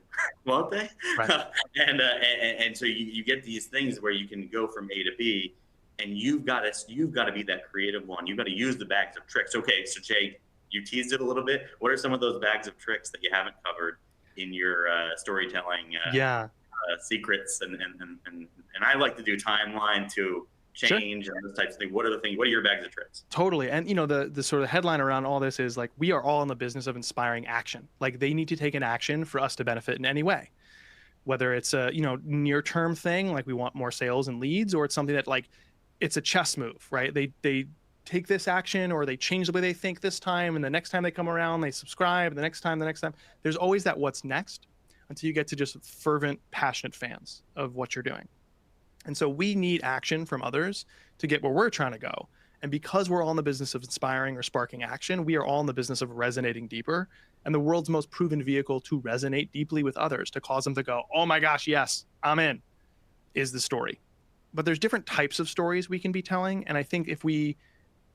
won't they? Right. and so you get these things where you can go from A to B. And you've got to be that creative one. You've got to use the bags of tricks. Okay, so Jay, you teased it a little bit. What are some of those bags of tricks that you haven't covered in your storytelling secrets? And I like to do timeline to change and those types of things. What are your bags of tricks? Totally. And the sort of headline around all this is like, we are all in the business of inspiring action. Like, they need to take an action for us to benefit in any way. Whether it's a near term thing, like we want more sales and leads, or it's something that like it's a chess move, right? They take this action, or they change the way they think this time, and the next time they come around, they subscribe. The next time. There's always that what's next until you get to just fervent, passionate fans of what you're doing. And so we need action from others to get where we're trying to go. And because we're all in the business of inspiring or sparking action, we are all in the business of resonating deeper. And the world's most proven vehicle to resonate deeply with others, to cause them to go, oh my gosh, yes, I'm in, is the story. But there's different types of stories we can be telling. And I think if we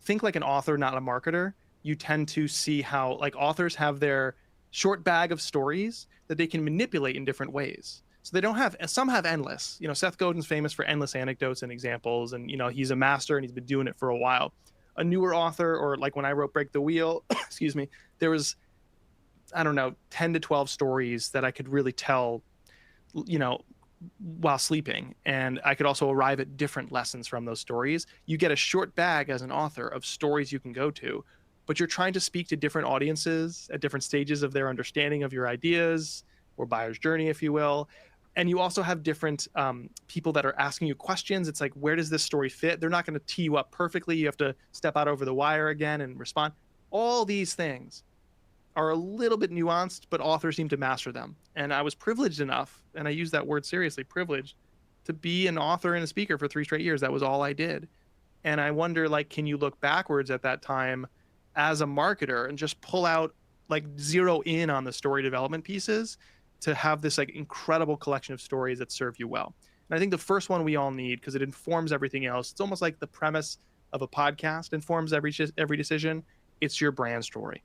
think like an author, not a marketer, you tend to see how like authors have their short bag of stories that they can manipulate in different ways. So they don't have, some have endless. Seth Godin's famous for endless anecdotes and examples. And, he's a master and he's been doing it for a while. A newer author, or like when I wrote Break the Wheel, excuse me, there was, 10 to 12 stories that I could really tell, while sleeping. And I could also arrive at different lessons from those stories. You get a short bag as an author of stories you can go to, but you're trying to speak to different audiences at different stages of their understanding of your ideas, or buyer's journey, if you will. And you also have different people that are asking you questions. It's like, where does this story fit? They're not going to tee you up perfectly. You have to step out over the wire again and respond. All these things are a little bit nuanced, but authors seem to master them. And I was privileged enough, and I use that word seriously, privileged, to be an author and a speaker for 3 straight years. That was all I did. And I wonder, like, can you look backwards at that time as a marketer and just pull out, like, zero in on the story development pieces to have this like incredible collection of stories that serve you well? And I think the first one we all need, because it informs everything else. It's almost like the premise of a podcast informs every decision. It's your brand story.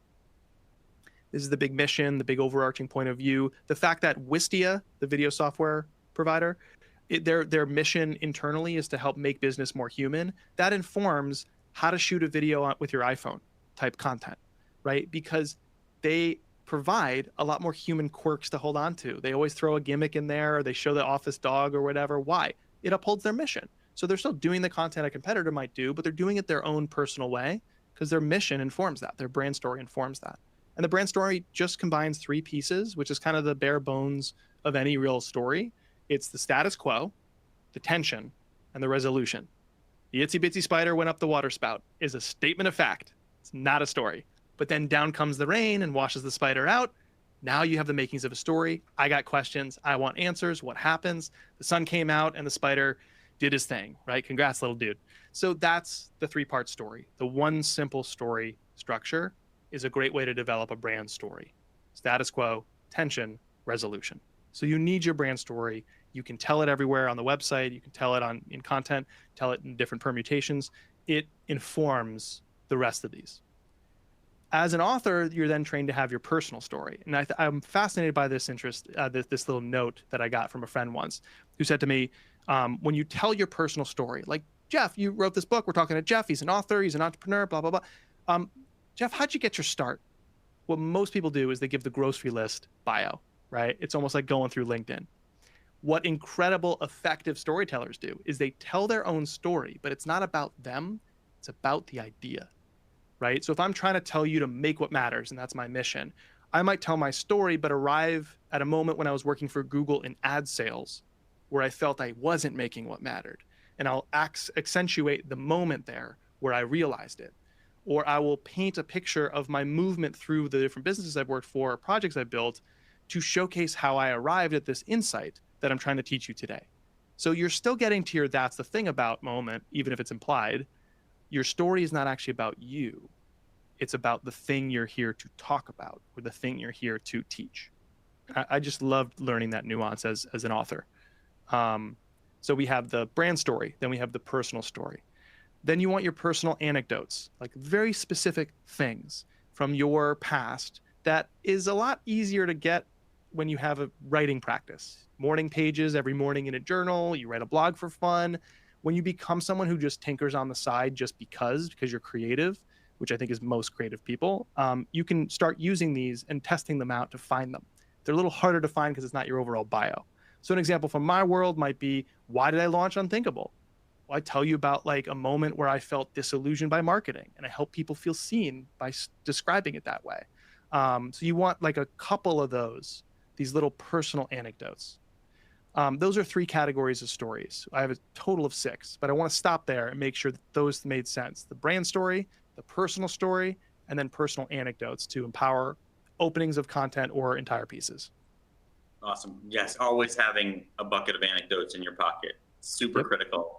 This is the big mission, the big overarching point of view. The fact that Wistia, the video software provider, their mission internally is to help make business more human. That informs how to shoot a video with your iPhone type content, right? Because they provide a lot more human quirks to hold on to. They always throw a gimmick in there, or they show the office dog or whatever. Why? It upholds their mission. So they're still doing the content a competitor might do, but they're doing it their own personal way because their mission informs that. Their brand story informs that. And the brand story just combines 3 pieces, which is kind of the bare bones of any real story. It's the status quo, the tension, and the resolution. The itsy bitsy spider went up the water spout is a statement of fact. It's not a story. But then down comes the rain and washes the spider out. Now you have the makings of a story. I got questions. I want answers. What happens? The sun came out and the spider did his thing, right? Congrats, little dude. So that's the 3-part story. The one simple story structure is a great way to develop a brand story. Status quo, tension, resolution. So you need your brand story. You can tell it everywhere on the website. You can tell it in content, tell it in different permutations. It informs the rest of these. As an author, you're then trained to have your personal story. And I'm fascinated by this interest, this little note that I got from a friend once who said to me, when you tell your personal story, like Jeff, you wrote this book. We're talking to Jeff. He's an author. He's an entrepreneur, blah, blah, blah. Jeff, how'd you get your start? What most people do is they give the grocery list bio, right? It's almost like going through LinkedIn. What incredible, effective storytellers do is they tell their own story, but it's not about them. It's about the idea, right? So if I'm trying to tell you to make what matters, and that's my mission, I might tell my story, but arrive at a moment when I was working for Google in ad sales where I felt I wasn't making what mattered. And I'll accentuate the moment there where I realized it. Or I will paint a picture of my movement through the different businesses I've worked for, or projects I've built, to showcase how I arrived at this insight that I'm trying to teach you today. So you're still getting to your that's the thing about moment, even if it's implied. Your story is not actually about you. It's about the thing you're here to talk about, or the thing you're here to teach. I just loved learning that nuance as an author. So we have the brand story, then we have the personal story. Then you want your personal anecdotes, like very specific things from your past that is a lot easier to get when you have a writing practice. Morning pages every morning in a journal, you write a blog for fun. When you become someone who just tinkers on the side just because you're creative, which I think is most creative people, you can start using these and testing them out to find them. They're a little harder to find because it's not your overall bio. So an example from my world might be, why did I launch Unthinkable? Well, I tell you about like a moment where I felt disillusioned by marketing, and I help people feel seen by describing it that way. So you want like a couple of these little personal anecdotes. Those are 3 categories of stories. I have a total of 6, but I want to stop there and make sure that those made sense. The brand story, the personal story, and then personal anecdotes to empower openings of content or entire pieces. Awesome. Yes, always having a bucket of anecdotes in your pocket. Super critical.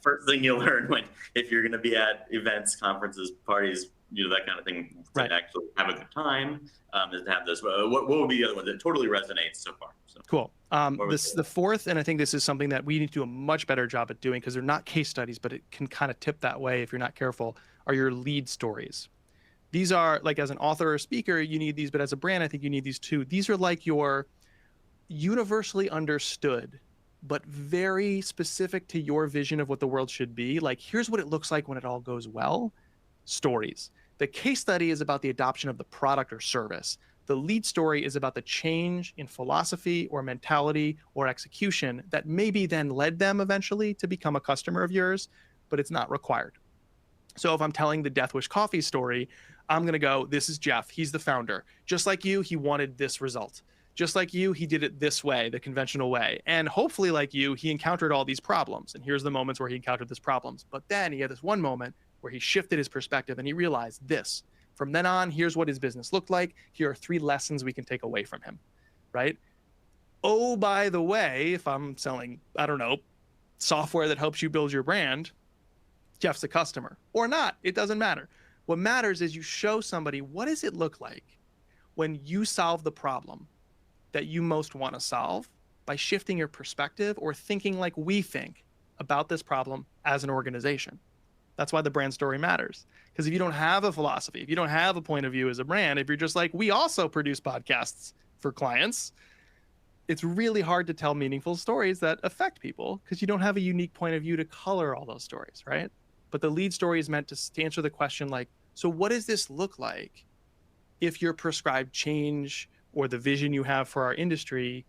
First thing you'll learn if you're going to be at events, conferences, parties, that kind of thing, to actually have a good time, is to have this. What would be the other one that totally resonates so far? So, cool. The fourth, and I think this is something that we need to do a much better job at doing because they're not case studies, but it can kind of tip that way if you're not careful, are your lead stories. These are like, as an author or speaker, you need these, but as a brand, I think you need these too. These are like your universally understood, but very specific to your vision of what the world should be. Like, here's what it looks like when it all goes well. Stories. The case study is about the adoption of the product or service. The lead story is about the change in philosophy or mentality or execution that maybe then led them eventually to become a customer of yours, but it's not required. So if I'm telling the Death Wish coffee story, I'm going to go, this is Jeff. He's the founder. Just like you, he wanted this result. Just like you, he did it this way, the conventional way. And hopefully like you, he encountered all these problems. And here's the moments where he encountered these problems. But then he had this one moment where he shifted his perspective and he realized this. From then on, here's what his business looked like. Here are 3 lessons we can take away from him, right? Oh, by the way, if I'm selling, I don't know, software that helps you build your brand, Jeff's a customer. Or not, it doesn't matter. What matters is you show somebody, what does it look like when you solve the problem that you most want to solve by shifting your perspective or thinking like we think about this problem as an organization. That's why the brand story matters. Because if you don't have a philosophy, if you don't have a point of view as a brand, if you're just like, we also produce podcasts for clients, it's really hard to tell meaningful stories that affect people because you don't have a unique point of view to color all those stories, right? But the lead story is meant to answer the question like, so what does this look like if your prescribed change or the vision you have for our industry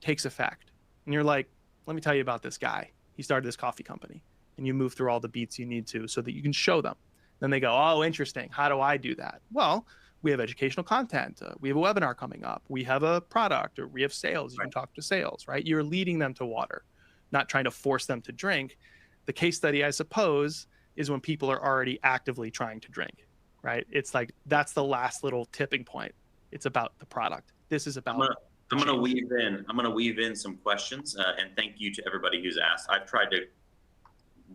takes effect? And you're like, let me tell you about this guy. He started this coffee company. And you move through all the beats you need to so that you can show them. Then they go, oh, interesting. How do I do that? Well, we have educational content. We have a webinar coming up. We have a product, or we have sales. You can talk to sales, right? You're leading them to water, not trying to force them to drink. The case study, I suppose, is when people are already actively trying to drink, right? It's like, that's the last little tipping point. It's about the product. This is about I'm gonna weave in some questions, and thank you to everybody who's asked. I've tried to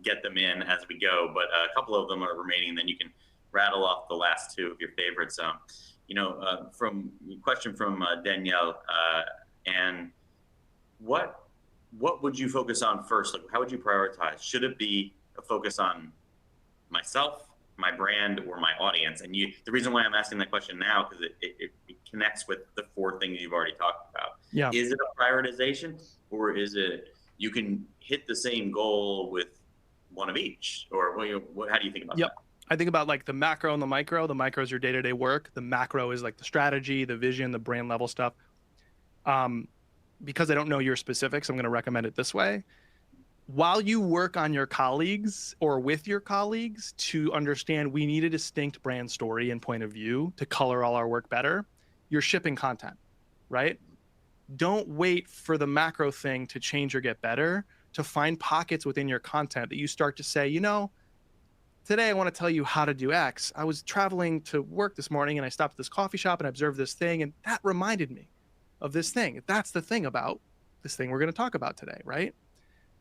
get them in as we go, but a couple of them are remaining. Then you can rattle off the last 2 of your favorites. From question from Danielle, and what would you focus on first? Like, how would you prioritize? Should it be a focus on myself, my brand, or my audience? And the reason why I'm asking that question now, because it connects with the 4 things you've already talked about. Yeah. Is it a prioritization, or is it you can hit the same goal with one of each, or how do you think about Yep. that? I think about like the macro and the micro. The micro is your day-to-day work. The macro is like the strategy, the vision, the brand level stuff. Um, because I don't know your specifics, I'm going to recommend it this way. While you work on your colleagues or with your colleagues to understand we need a distinct brand story and point of view to color all our work better, you're shipping content, right? Don't wait for the macro thing to change or get better, to find pockets within your content that you start to say, today I want to tell you how to do X. I was traveling to work this morning and I stopped at this coffee shop and I observed this thing, and that reminded me of this thing. That's the thing about this thing we're going to talk about today, right?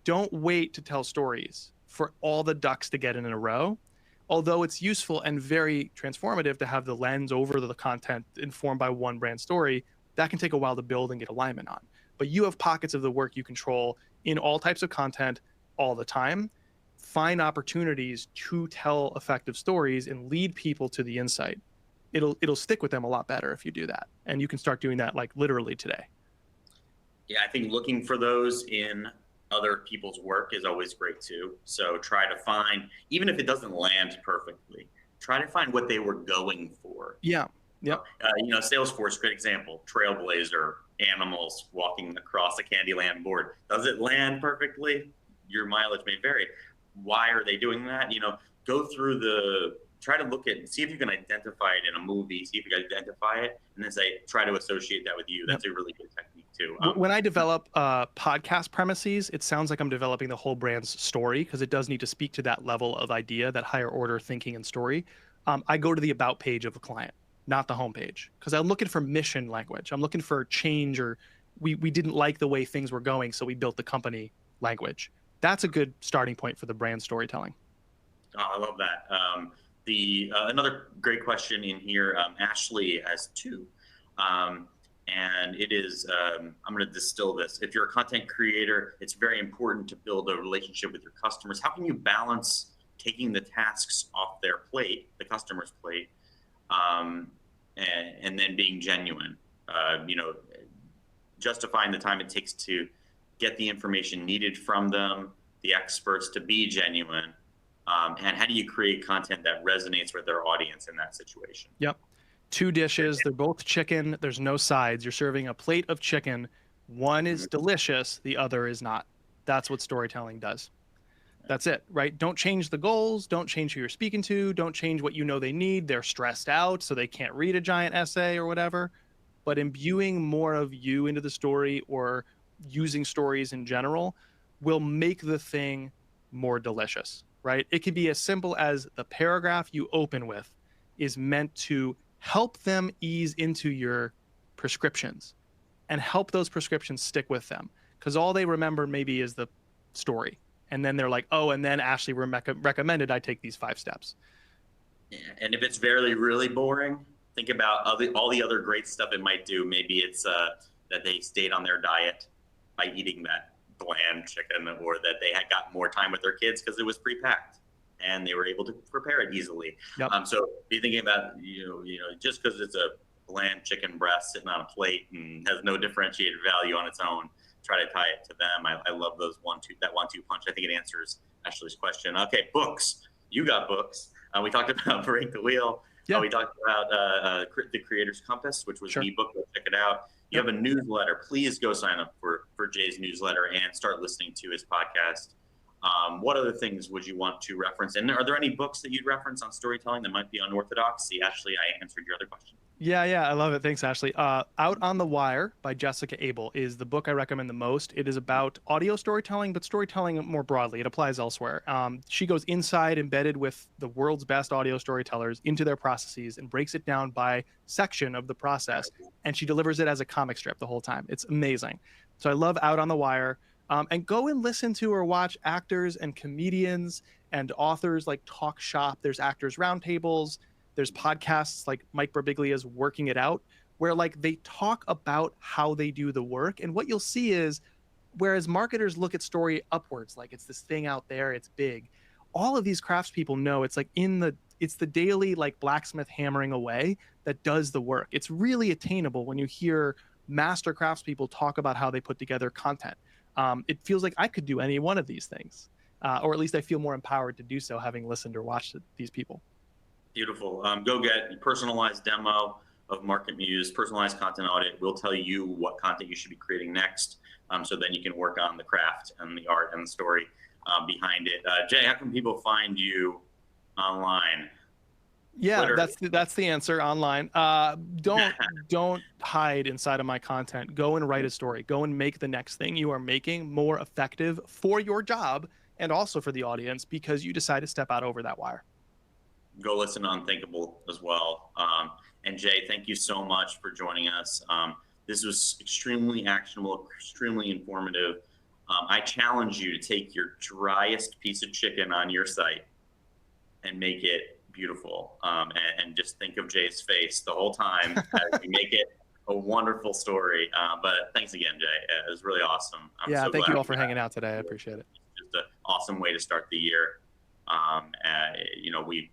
Don't wait to tell stories for all the ducks to get in a row. Although it's useful and very transformative to have the lens over the content informed by one brand story, that can take a while to build and get alignment on. But you have pockets of the work you control in all types of content all the time. Find opportunities to tell effective stories and lead people to the insight. It'll stick with them a lot better if you do that. And you can start doing that like literally today. Yeah, I think looking for those in other people's work is always great too. So try to find, even if it doesn't land perfectly, try to find what they were going for. Yeah. Yep. Salesforce, great example. Trailblazer, animals walking across a Candyland board. Does it land perfectly? Your mileage may vary. Why are they doing that? Go through try to look at, see if you can identify it in a movie, see if you can identify it, and then try to associate that with you. That's a really good technique too. When I develop podcast premises, it sounds like I'm developing the whole brand's story, because it does need to speak to that level of idea, that higher order thinking and story. I go to the about page of a client, not the homepage, because I'm looking for mission language. I'm looking for change, or we didn't like the way things were going, so we built the company language. That's a good starting point for the brand storytelling. Oh, I love that. Another great question in here, Ashley has two. And it is, I'm going to distill this. If you're a content creator, it's very important to build a relationship with your customers. How can you balance taking the tasks off their plate, the customer's plate, and then being genuine? Justifying the time it takes to get the information needed from them, the experts, to be genuine. And how do you create content that resonates with their audience in that situation? Yep. 2 dishes. They're both chicken. There's no sides. You're serving a plate of chicken. One is delicious. The other is not. That's what storytelling does. That's it, right? Don't change the goals. Don't change who you're speaking to. Don't change what they need. They're stressed out, so they can't read a giant essay or whatever. But imbuing more of you into the story, or using stories in general, will make the thing more delicious, right? It could be as simple as the paragraph you open with is meant to help them ease into your prescriptions and help those prescriptions stick with them, because all they remember maybe is the story. And then they're like, oh, and then Ashley recommended I take these 5 steps. Yeah. And if it's really boring, think about all the other great stuff it might do. Maybe it's that they stayed on their diet by eating that bland chicken, or that they had got more time with their kids because it was pre-packed and they were able to prepare it easily. Yep. So be thinking about, just because it's a bland chicken breast sitting on a plate and has no differentiated value on its own, try to tie it to them. I love those that 1-2 punch. I think it answers Ashley's question. Okay, books. You got books. We talked about Break the Wheel. Yeah. We talked about The Creator's Compass, which was Sure. an ebook. Go check it out. You have a newsletter. Please go sign up for Jay's newsletter and start listening to his podcast. What other things would you want to reference? And are there any books that you'd reference on storytelling that might be unorthodox? See, Ashley, I answered your other question. Yeah, I love it. Thanks, Ashley. Out on the Wire by Jessica Abel is the book I recommend the most. It is about audio storytelling, but storytelling more broadly. It applies elsewhere. She goes inside, embedded with the world's best audio storytellers, into their processes and breaks it down by section of the process. And she delivers it as a comic strip the whole time. It's amazing. So I love Out on the Wire. And go and listen to or watch actors and comedians and authors like talk shop. There's actors roundtables. There's podcasts like Mike Birbiglia's Working It Out, where like they talk about how they do the work. And what you'll see is, whereas marketers look at story upwards, like it's this thing out there, it's big. All of these craftspeople know it's like it's the daily like blacksmith hammering away that does the work. It's really attainable when you hear master craftspeople talk about how they put together content. It feels like I could do any one of these things. or at least I feel more empowered to do so, having listened or watched these people. Beautiful. Go get a personalized demo of MarketMuse, personalized content audit. We'll tell you what content you should be creating next, so then you can work on the craft and the art and the story behind it. Jay, how can people find you online? Yeah, Twitter. that's the answer. Online. Don't hide inside of my content. Go and write a story. Go and make the next thing you are making more effective for your job and also for the audience, because you decide to step out over that wire. Go listen to Unthinkable as well. And Jay, thank you so much for joining us. This was extremely actionable, extremely informative. I challenge you to take your driest piece of chicken on your site and make it beautiful. And just think of Jay's face the whole time as we make it a wonderful story. But thanks again, Jay. It was really awesome. Yeah, thank you all for hanging out today. I appreciate it. Just an awesome way to start the year.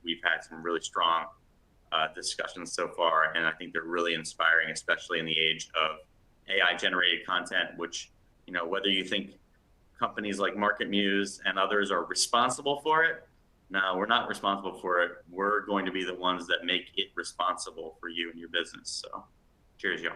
We've had some really strong discussions so far, and I think they're really inspiring, especially in the age of AI generated content, which, whether you think companies like MarketMuse and others are responsible for it, no, we're not responsible for it. We're going to be the ones that make it responsible for you and your business. So cheers, y'all.